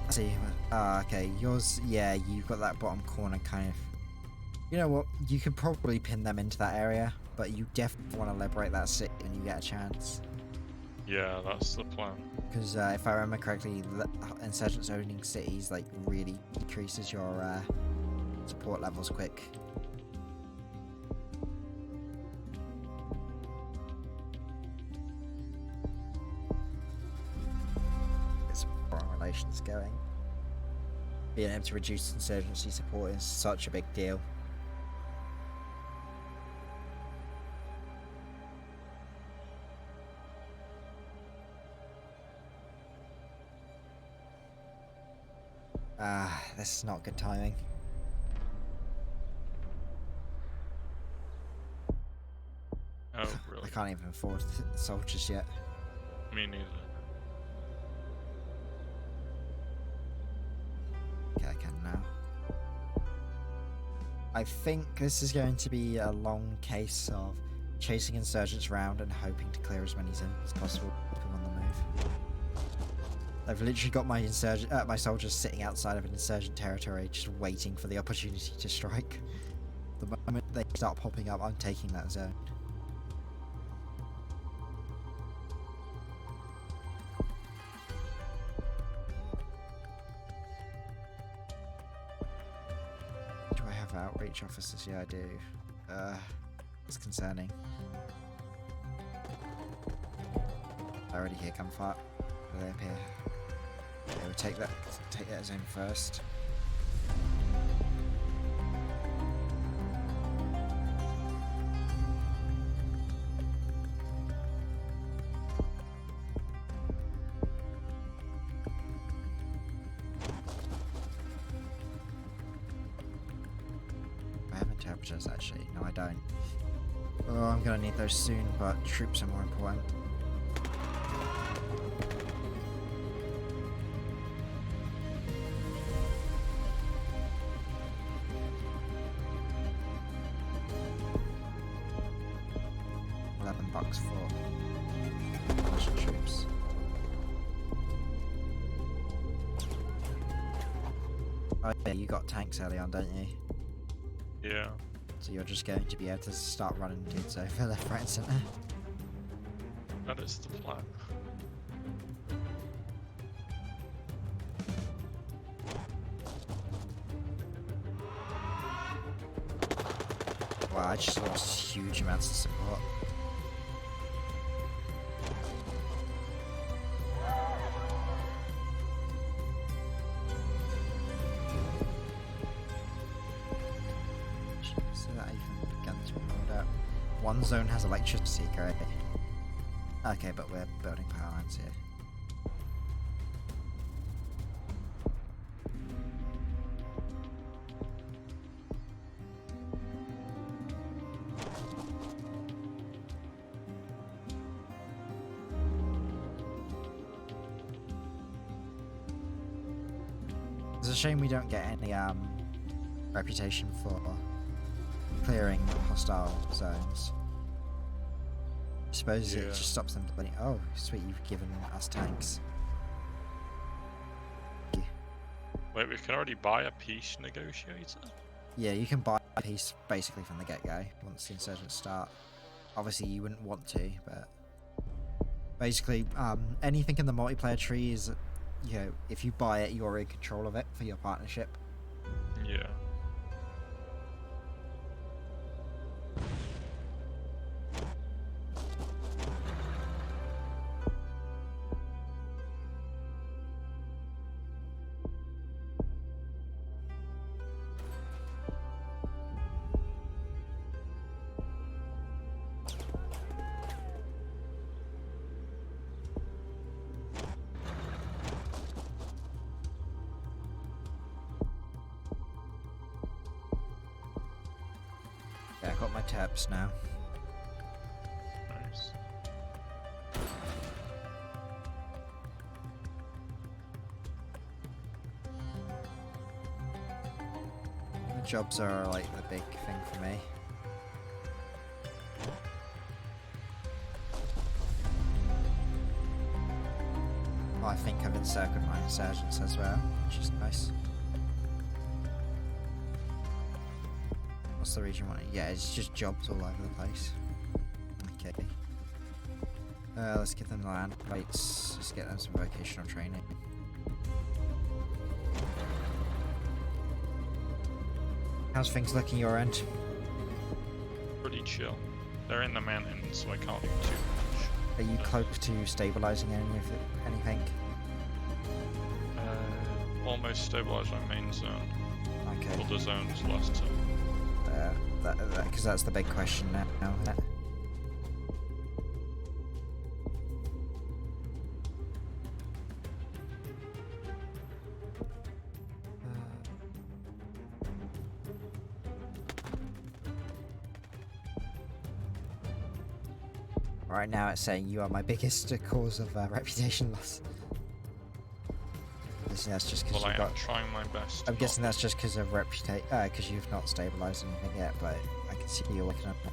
See, okay, yours, yeah, you've got that bottom corner kind of. You know what? You could probably pin them into that area, but you definitely want to liberate that city when you get a chance. Yeah, that's the plan. Because if I remember correctly, insurgents owning cities like really decreases your support levels quick. It's foreign relations going. Being able to reduce insurgency support is such a big deal. This is not good timing. Oh, I really? can't even afford soldiers yet. Me neither. Okay, I can now. I think this is going to be a long case of chasing insurgents around and hoping to clear as many zones as possible on the move. I've literally got my my soldiers sitting outside of an insurgent territory, just waiting for the opportunity to strike. The moment they start popping up, I'm taking that zone. Do I have outreach officers? Yeah, I do. It's concerning. I already hear gunfire. They appear. Okay, we'll take that zone first. I have interpreters actually. No, I don't. Oh, I'm gonna need those soon, but troops are more important. $11 for Russian troops. Oh yeah, you got tanks early on, don't you? Yeah. So you're just going to be able to start running dudes over left, right, and centre. That is the plan. Wow, I just lost huge amounts of support. So that even begun to build up. One zone has electricity, correct? Okay, but we're building power lines here. It's a shame we don't get any reputation for clearing hostile zones. I suppose it just stops them bleeding. Oh, sweet, you've given us tanks. Wait, we can already buy a peace negotiator? Yeah, you can buy a piece basically from the get-go once the insurgents start. Obviously, you wouldn't want to, but basically, anything in the multiplayer tree is, you know, if you buy it, you're in control of it for your partnership. Yeah. Yeah, I got my tabs now. Nice. The jobs are like the big thing for me. Well, I think I've encircled my insurgents as well, which is nice. What's the region one? Yeah, it's just jobs all over the place. Okay. Let's give them the land plates. Let's get them some vocational training. How's things looking your end? Pretty chill. They're in the mountains, so I can't do too much. Are you close to stabilizing anything? Almost stabilized my main zone. Okay. Other zones less so. Because that's the big question now, isn't it? Right now it's saying you are my biggest cause of reputation loss. I'm guessing that's just because Well, I am trying my best. I'm guessing that's just because of because you've not stabilized anything yet, but I can see you're working on it.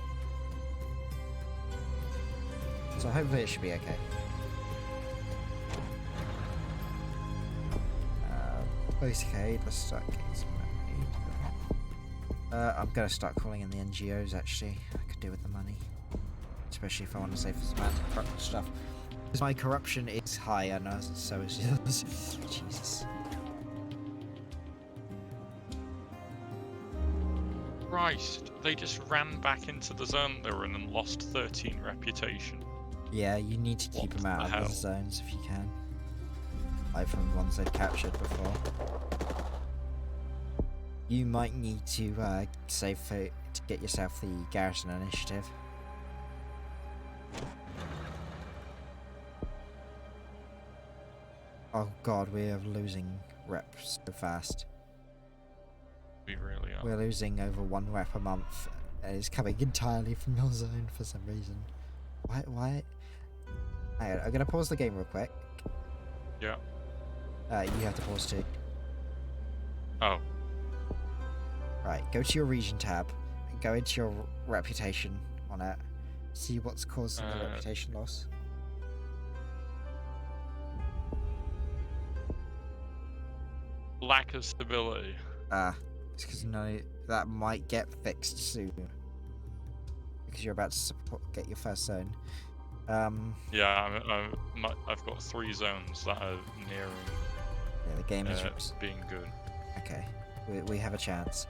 So hopefully it should be okay. Basic aid, let's start getting some aid. I'm gonna start calling in the NGOs actually. I could do with the money. Especially if I want to save some anti-corruption stuff. Because my corruption is high, I know, so is yours. Jesus. Christ, they just ran back into the zone they were in and lost 13 reputation. Yeah, you need to keep them out of the zones if you can. Like from the ones they've captured before. You might need to save to get yourself the garrison initiative. Oh god, we are losing reps so fast. We really are. We're losing over 1 rep a month, and it's coming entirely from your zone for some reason. Why? Hang on, I'm gonna pause the game real quick. Yeah. You have to pause too. Oh. Right, go to your region tab, and go into your reputation on it. See what's causing the reputation loss. Lack of stability. It's because that might get fixed soon. Because you're about to get your first zone. Yeah, I've got 3 zones that are nearing. Yeah, the game is being good. Okay, we have a chance.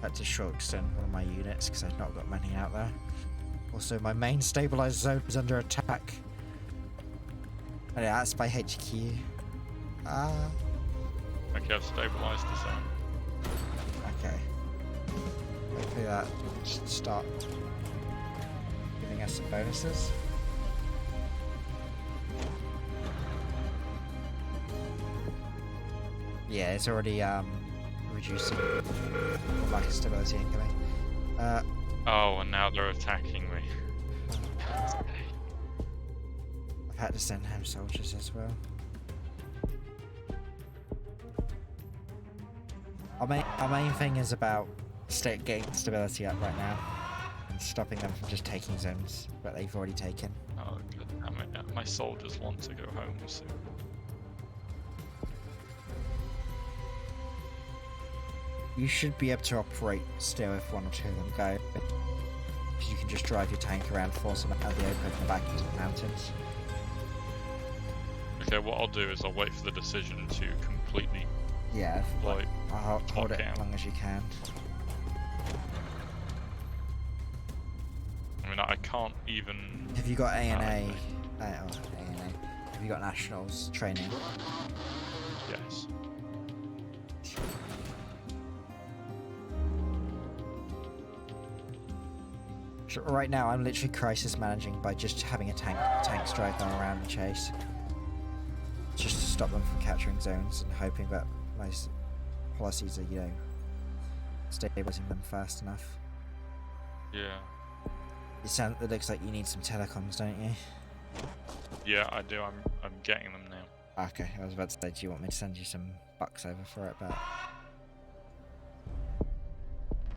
Had to short extend one of my units because I've not got many out there. Also, my main stabilized zone is under attack. Oh, yeah, that's by HQ. Okay, I've stabilized the zone. Okay. Hopefully that should start giving us some bonuses. Yeah, it's already reducing the lack of stability incoming. Oh, and now they're attacking me. I've had to send home soldiers as well. Our main thing is about getting stability up right now and stopping them from just taking zones that they've already taken. Oh, good damn it. My soldiers want to go home soon. You should be able to operate still if one or two of them go. Because you can just drive your tank around, force them out of the open and back into the mountains. Okay, what I'll do is I'll wait for the decision to completely... Yeah, like, I'll hold it out. as long as you can. I mean, I can't even... Have you got ANA? ANA. Have you got nationals training? Yes. So right now, I'm literally crisis managing by just having tanks drive them around and chase, just to stop them from capturing zones and hoping that my policies are, you know, stabilizing them fast enough. Yeah. It looks like you need some telecoms, don't you? Yeah, I do. I'm getting them now. Okay, I was about to say, do you want me to send you some bucks over for it? But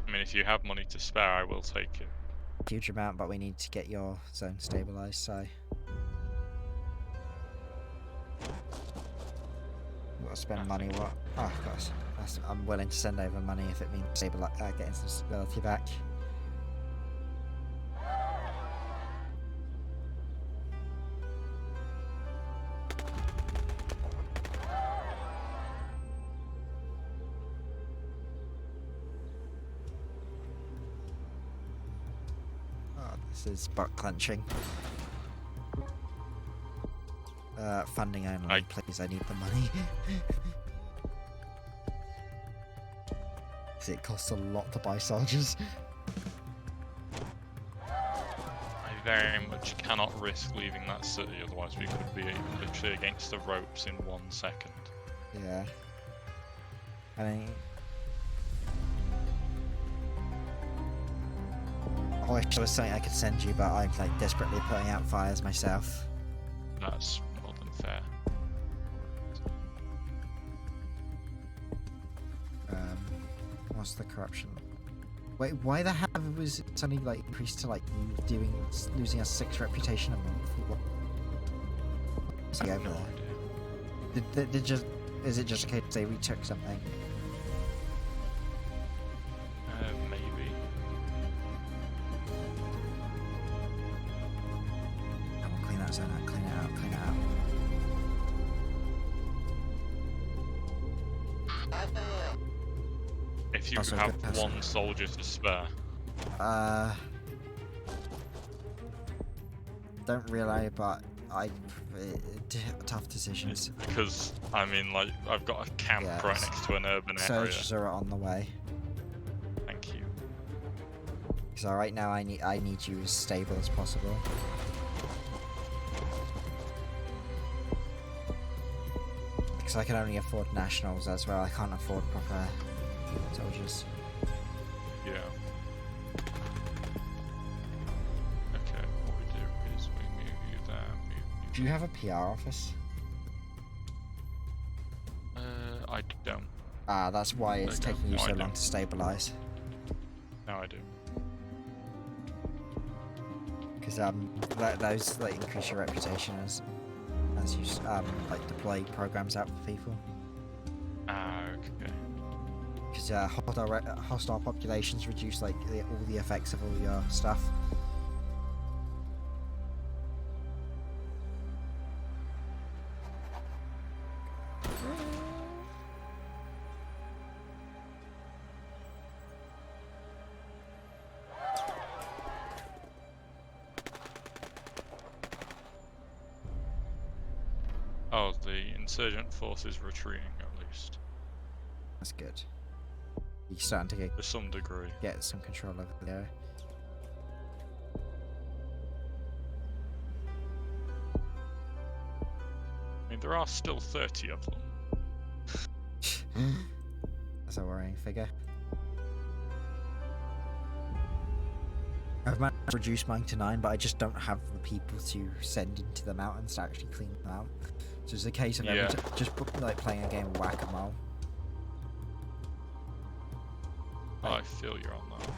I mean, if you have money to spare, I will take it. huge amount, but we need to get your zone stabilized, so we've got to spend money. What? Oh gosh, I'm willing to send over money if it means getting some stability back. This is butt clenching. Funding only, please. I need the money. Because it costs a lot to buy soldiers. I very much cannot risk leaving that city, otherwise we could be literally against the ropes in 1 second. Yeah. I mean, I wish there was something I could send you, but I'm like desperately putting out fires myself. That's more than fair. What's the corruption? Wait, why the hell was it suddenly like increased to like you losing a 6 reputation a month? What's over there? Is it just a case they retook something? Maybe. Come on, clean that zone out, clean it out, clean it out. If you Also have good 1 soldier to spare. Don't really, but tough decisions. Because, I mean, like, I've got a camp right next to an urban area. Surges are on the way. Thank you. So right now I need you as stable as possible. Because I can only afford nationals as well. I can't afford proper soldiers. Yeah. Okay, what we do is we move you there, move you. Do you have a PR office? I don't. Ah, that's why it's taking you so long to stabilize. No, I do. Because those like increase your reputation as you like deploy programs out for people. Ah, okay. Because hostile populations reduce like all the effects of all your stuff. Oh, the insurgent force is retreating at least. That's good. You're starting to To some degree. get some control over the area. I mean, there are still 30 of them. That's a worrying figure. I've managed to reduce mine to 9, but I just don't have the people to send into the mountains to actually clean them out. So it's a case of just like playing a game of whack-a-mole. I feel you're on that.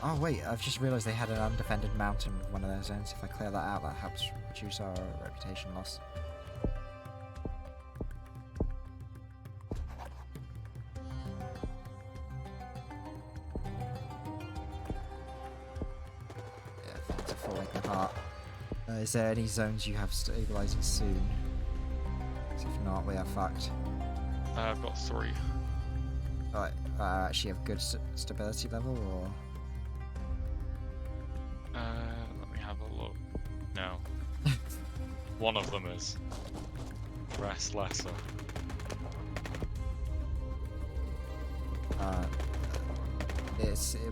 Oh wait, I've just realised they had an undefended mountain with one of their zones. If I clear that out, that helps reduce our reputation loss. Yeah, things are falling apart. Is there any zones you have stabilising soon? 'Cause if not, we are fucked. I've got 3. Right, actually have good stability level, or? Let me have a look. No. One of them is. Rest lesser.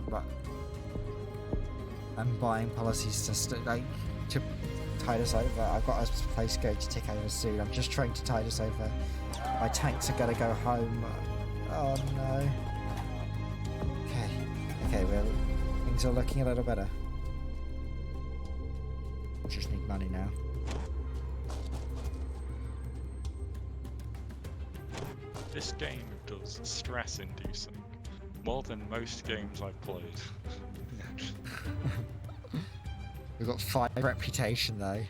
But I'm buying policies to tide us over. I've got a place going to take over soon. I'm just trying to tide us over. My tanks are gonna go home. Oh no. Okay, well, things are looking a little better. I just need money now. This game does stress inducing. More than most games I've played. We've got 5 reputation though.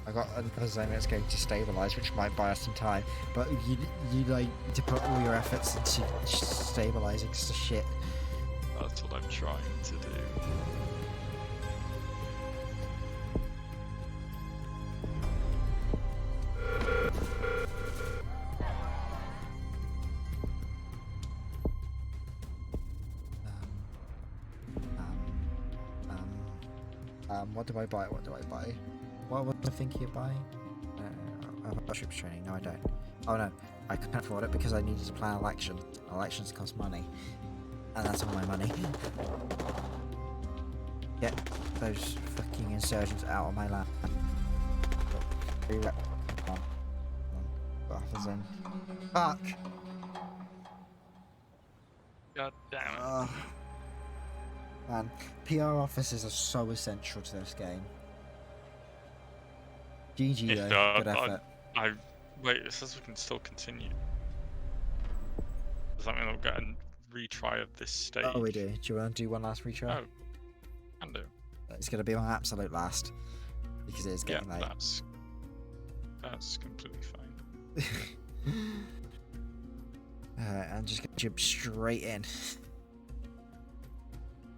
I got another zone that's going to stabilise, which might buy us some time. But you like to put all your efforts into stabilising shit. That's what I'm trying to do. What do I buy? What do I buy? What was I thinking of buying? I've got troops training. No, I don't. Oh no, I can't afford it because I needed to plan election. Elections cost money, and that's all my money. Get those fucking insurgents out of my land. Come on. Got half a zone. Fuck! God damn it. Man, PR officers are so essential to this game. GG though, good effort. Wait, it says we can still continue. Does that mean we'll get a retry of this stage? Oh, we do. Do you want to do one last retry? Oh, can do. It's going to be my absolute last, because it is getting late. That's completely fine. I'm just going to jump straight in.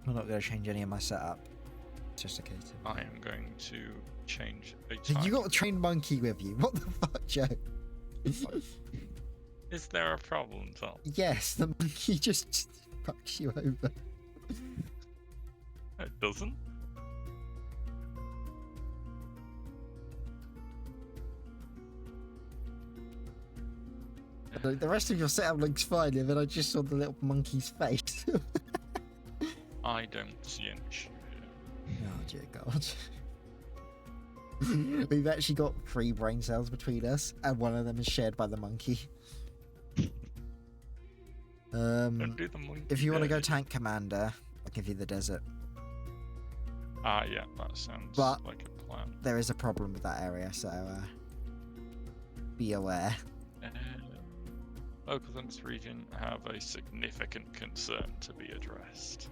I'm not going to change any of my setup. It's just a case of... I am going to change a time. You got a trained monkey with you. What the fuck, Joe? Is there a problem, Tom? Yes, the monkey just fucks you over. It doesn't. The rest of your setup looks fine, and then I just saw the little monkey's face. I don't see an issue here. Oh dear God. We've actually got 3 brain cells between us, and one of them is shared by the monkey. Don't do the monkey if you want to go tank commander, I'll give you the desert. Yeah, that sounds like a plan. There is a problem with that area, so be aware. Locals in this region have a significant concern to be addressed.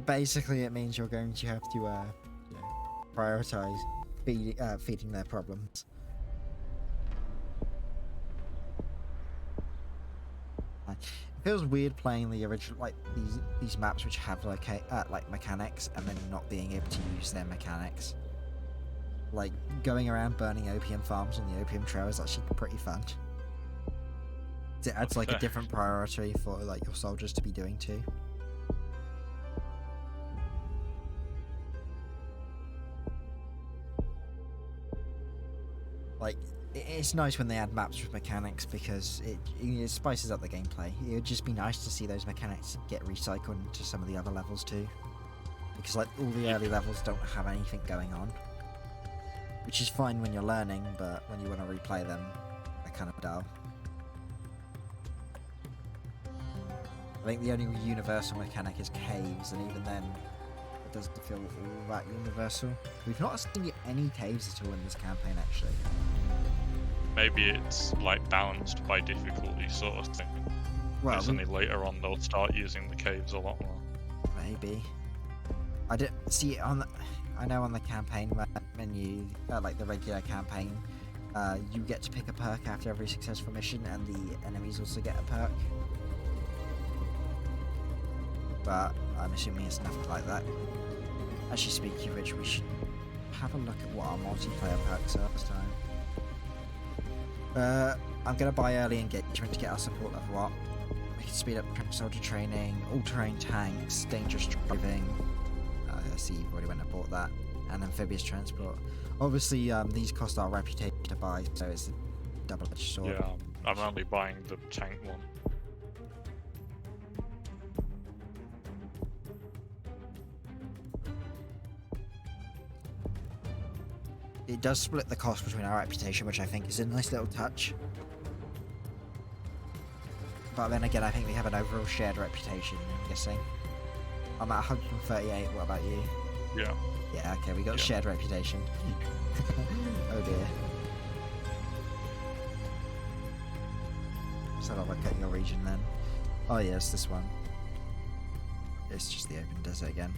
Basically, it means you're going to have to prioritize feeding their problems. It feels weird playing the original, like these maps which have like mechanics, and then not being able to use their mechanics. Like going around burning opium farms on the opium trail is actually pretty fun. It adds like a different priority for like your soldiers to be doing too. it's nice when they add maps with mechanics because it spices up the gameplay. It would just be nice to see those mechanics get recycled into some of the other levels too. Because like all the early levels don't have anything going on. Which is fine when you're learning, but when you want to replay them, they're kind of dull. I think the only universal mechanic is caves, and even then, it doesn't feel all that universal. We've not seen any caves at all in this campaign, actually. Maybe it's like balanced by difficulty sort of thing. Well, it's only later on they'll start using the caves a lot more. Maybe. I did see I know on the campaign menu, like the regular campaign, you get to pick a perk after every successful mission, and the enemies also get a perk. But I'm assuming it's nothing like that. Actually, speaking of which, we should have a look at what our multiplayer perks are this time. I'm going to buy early engagement to get our support level up. We can speed up trench soldier training, all-terrain tanks, dangerous driving. I see you've already went and bought that. And amphibious transport. Obviously, these cost our reputation to buy, so it's a double-edged sword. Yeah, I'm only buying the tank one. It does split the cost between our reputation, which I think is a nice little touch. But then again, I think we have an overall shared reputation, I'm guessing. I'm at 138, what about you? Yeah. Yeah, okay, we got a shared reputation. Oh dear. So I'll look at your region then. Oh yes, this one. It's just the open desert again.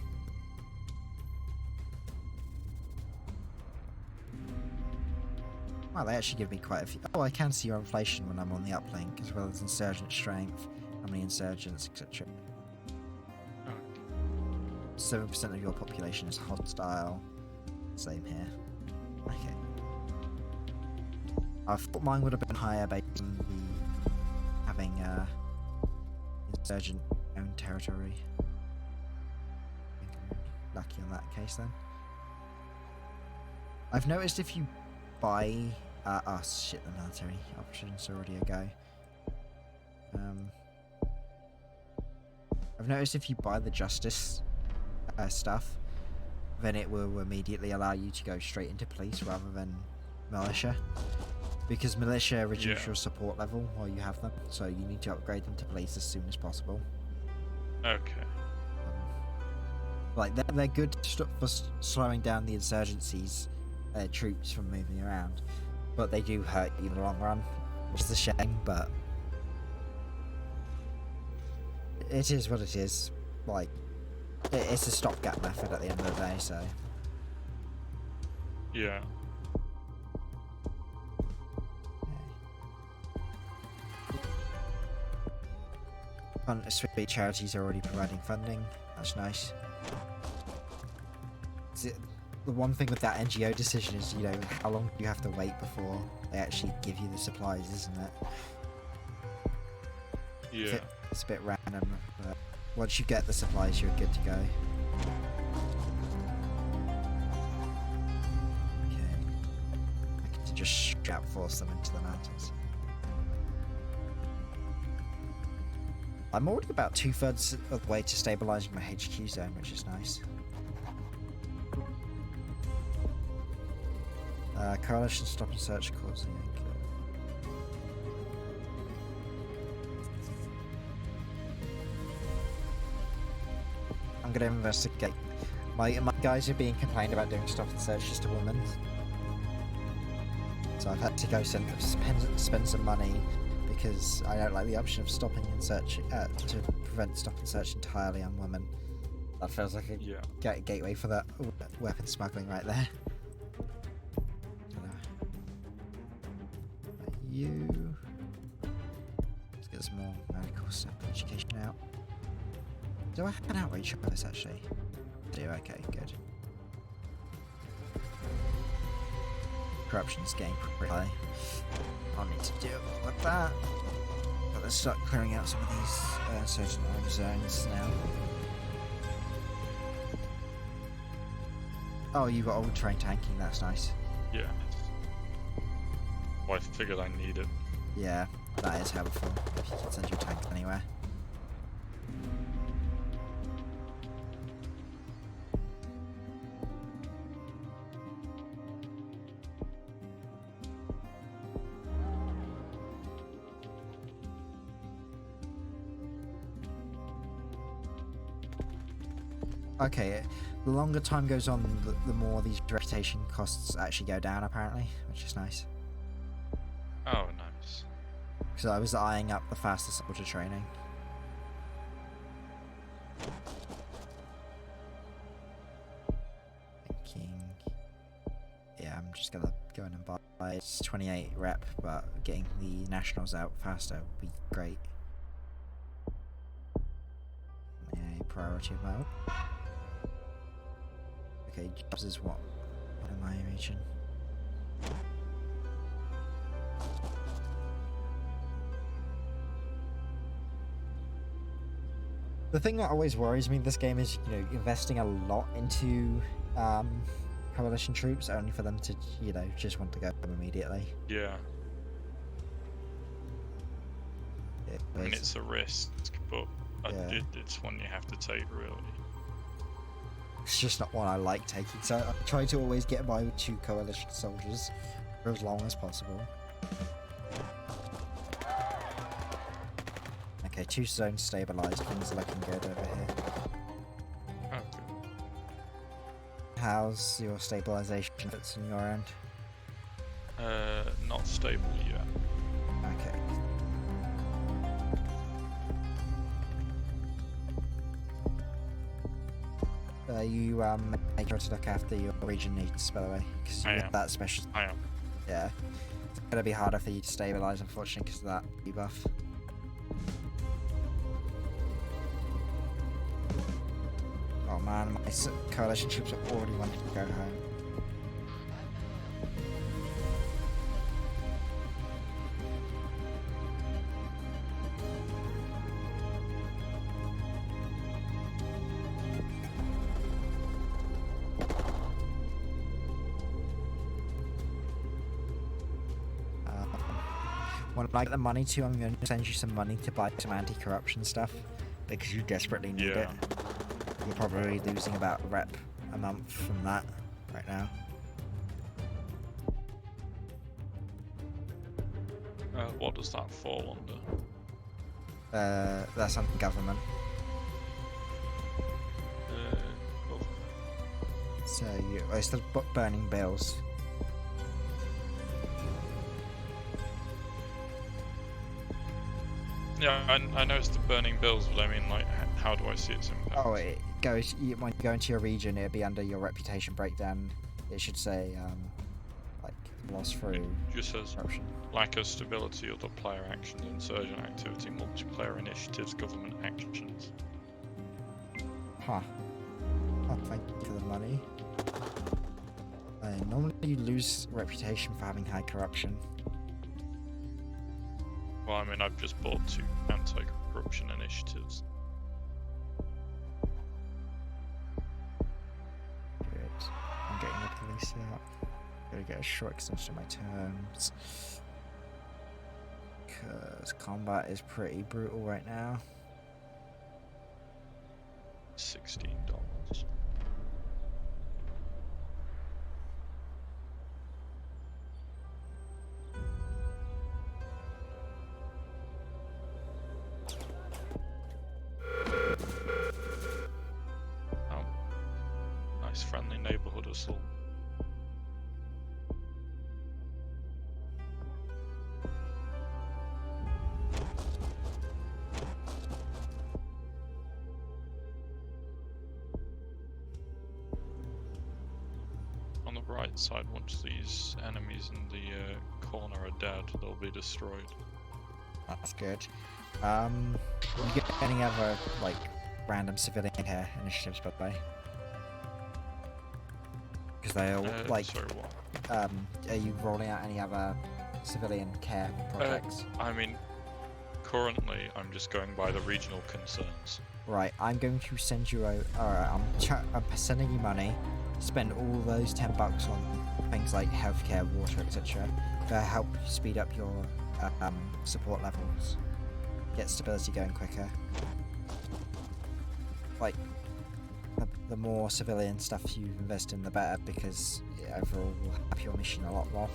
Wow, they actually give me quite a few. Oh, I can see your inflation when I'm on the uplink, as well as insurgent strength, how many insurgents, etc. 7% of your population is hostile. Same here. Okay. I thought mine would have been higher based on the having insurgent owned territory. I think I'm lucky in that case then. I've noticed if you buy shit, the military options are already a go. I've noticed if you buy the justice stuff, then it will immediately allow you to go straight into police rather than militia, because militia reduce your support level while you have them, so you need to upgrade them to police as soon as possible. Okay. Like they're good for slowing down the insurgency's troops from moving around, but they do hurt you in the long run, which is a shame, but it is what it is. Like, it's a stopgap method at the end of the day, so. Yeah. Sweet charities are already providing funding. That's nice. The one thing with that NGO decision is, you know, how long do you have to wait before they actually give you the supplies, isn't it? Yeah. It's a bit random, but once you get the supplies, you're good to go. Okay. I can just strap force them into the mountains. I'm already about 2/3 of the way to stabilising my HQ zone, which is nice. Coalition stop and search causing. I'm gonna investigate. My guys are being complained about doing stop and search just a woman, so I've had to go spend some money because I don't like the option of stopping and search to prevent stop and search entirely on women. That feels like a gateway for that weapon smuggling right there. You. Let's get some more medical stuff, education out. Do I have an outreach for this actually? I do, okay, good. Corruption's getting pretty high. I'll need to deal with that. But let's start clearing out some of these certain zones now. Oh, you got all terrain tanking, that's nice. Yeah. Well, I figured I need it. Yeah, that is helpful if you can send your tank anywhere. Okay, the longer time goes on, the more these reputation costs actually go down, apparently, which is nice. Oh, nice. Because I was eyeing up the faster soldier training. Thinking... Yeah, I'm just gonna go in and buy... It's 28 rep, but getting the nationals out faster would be great. Yeah, priority of my own. Okay, jobs is what in my region. The thing that always worries me in this game is, you know, investing a lot into coalition troops only for them to, you know, just want to go immediately. Yeah. I mean, it's a risk, but yeah. it's one you have to take, really. It's just not one I like taking, so I try to always get by with 2 coalition soldiers for as long as possible. Okay, 2 zones stabilized, things are looking good over here. Okay. How's your stabilization efforts on your end? Not stable yet. Okay. You make sure to look after your region needs, by the way, because you get that special. I am. Yeah, it's gonna be harder for you to stabilize, unfortunately, because of that debuff. Oh man, my coalition troops are already wanting to go home. When I get the money to, I'm going to send you some money to buy some anti-corruption stuff, because you desperately need it. You're probably losing about a rep a month from that right now. What does that fall under? That's under government. So it's the burning bills. Yeah, I know it's the burning bills, but I mean, like, how do I see its impact? Oh, it goes when you go into your region, it'll be under your reputation breakdown. It should say, like, loss through. It just says corruption. lack of stability, other player actions, insurgent activity, multiplayer initiatives, government actions. Huh. Oh, thank you for the money. Normally you lose reputation for having high corruption. Well, I mean, I've just bought 2 anti-corruption initiatives. Good. I'm getting the police out. Gotta get a short extension of my terms. Because combat is pretty brutal right now. $16. Friendly neighborhood assault. On the right side, once these enemies in the corner are dead, they'll be destroyed. That's good. You get any other, like, random civilian care initiatives, by the way? Because they all, like, sorry, what? are you rolling out any other civilian care projects? I mean, currently I'm just going by the regional concerns. Right, I'm going to send you a... Alright, I'm sending you money. Spend all those $10 on things like healthcare, water, etc. to help speed up your support levels, get stability going quicker. Like, the more civilian stuff you invest in, the better, because it overall will help your mission a lot more.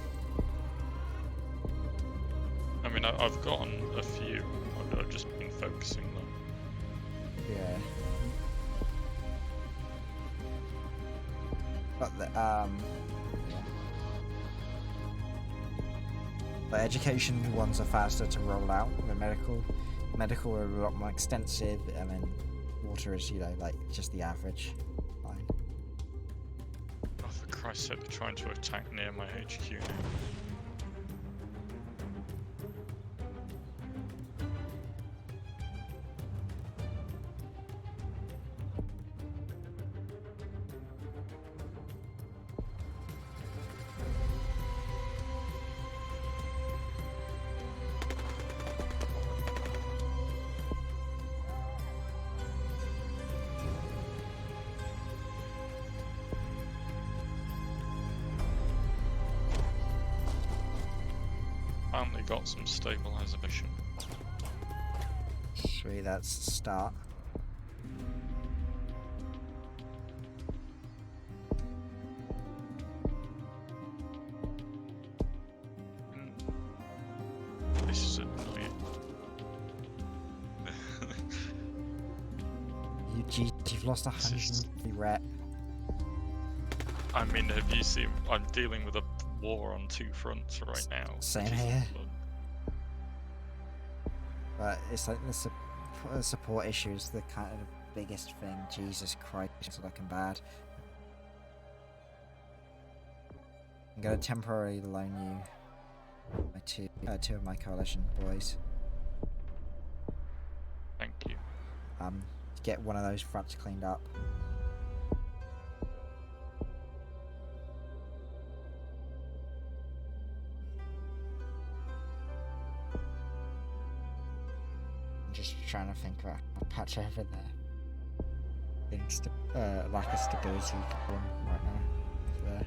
I mean, I've gotten a few. I've just been focusing them. Yeah. But the yeah. The education ones are faster to roll out. The medical are a lot more extensive, and then water is, you know, like just the average line. Oh, for Christ's sake, they're trying to attack near my HQ now. Finally got some stabilization. Sweet, that's the start. This is annoying. You've lost 103 rep. I mean, have you seen? I'm dealing with a war on two fronts right now. Same here. But it's like the support issues, the kind of biggest thing. Jesus Christ, it's looking bad. I'm gonna temporarily loan you my two of my coalition boys. Thank you. To get one of those fronts cleaned up. Just trying to think about a patch over there. Things lack of stability for them right now. There.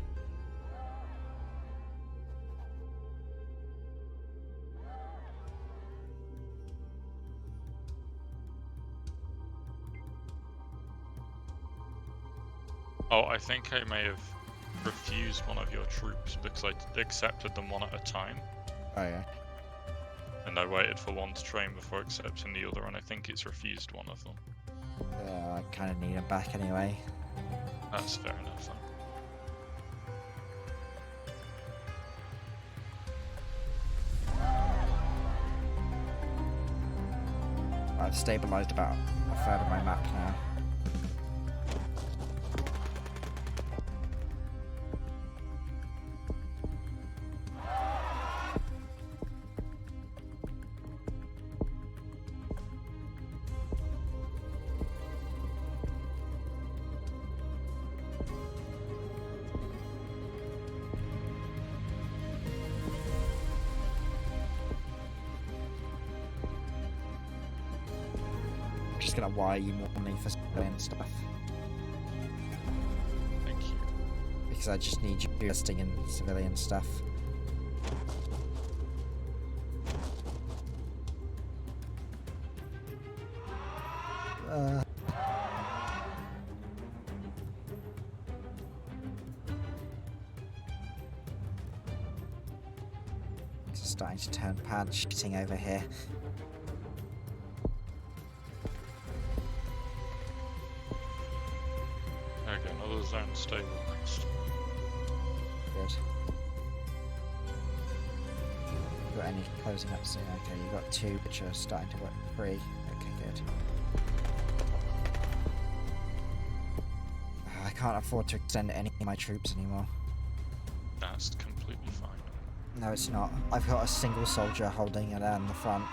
Oh, I think I may have refused one of your troops because I accepted them one at a time. Oh yeah. And I waited for one to train before accepting the other, and I think it's refused one of them. Yeah, I kind of need them back anyway. That's fair enough then. I've stabilised about a third of my map now. Just gonna wire you more money for civilian stuff. Thank you. Because I just need you investing in civilian stuff. It's starting to turn pad shooting over here. Okay, another zone stabilized. Good. Got any closing up soon? Okay, you got two which are starting to work. 3. Okay, good. I can't afford to extend any of my troops anymore. That's completely fine. No, it's not. I've got a single soldier holding it down the front.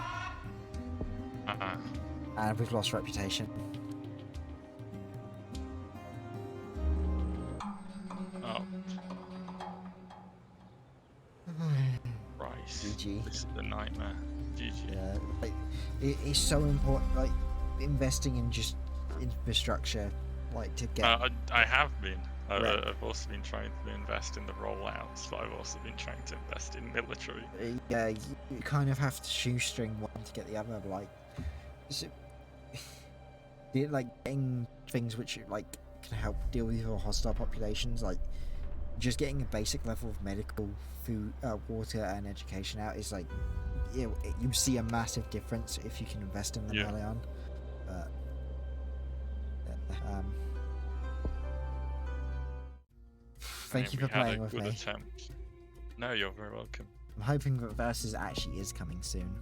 And we've lost reputation. Oh. Right. GG. This is a nightmare. GG. Yeah, like, it's so important, like, investing in just infrastructure, like, to get... I have been. Right. I've also been trying to invest in the rollouts, but I've also been trying to invest in military. Yeah, you kind of have to shoestring one to get the other. Like, so, like getting things which like can help deal with your hostile populations, like just getting a basic level of medical, food, water, and education out is like, you see a massive difference if you can invest in them Yeah. early on. But thank you We for had a playing with good me. attempt. No, you're very welcome. I'm hoping that Versus actually is coming soon,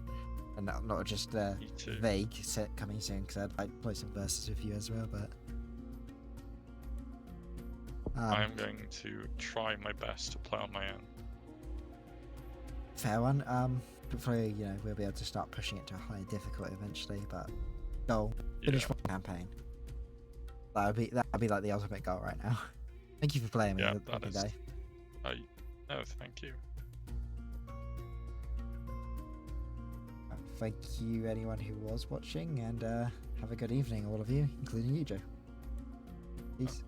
and not just Me too. vague set coming soon, because I'd like to play some Versus with you as well. But I'm going to try my best to play on my own. fair one. Hopefully, we'll be able to start pushing it to a higher difficulty eventually. But goal, finish one campaign. That'd be like the ultimate goal right now. Thank you for playing me. Yeah, Have a that good is. day. No, thank you. Thank you, anyone who was watching, and have a good evening, all of you, including you, Joe. Peace.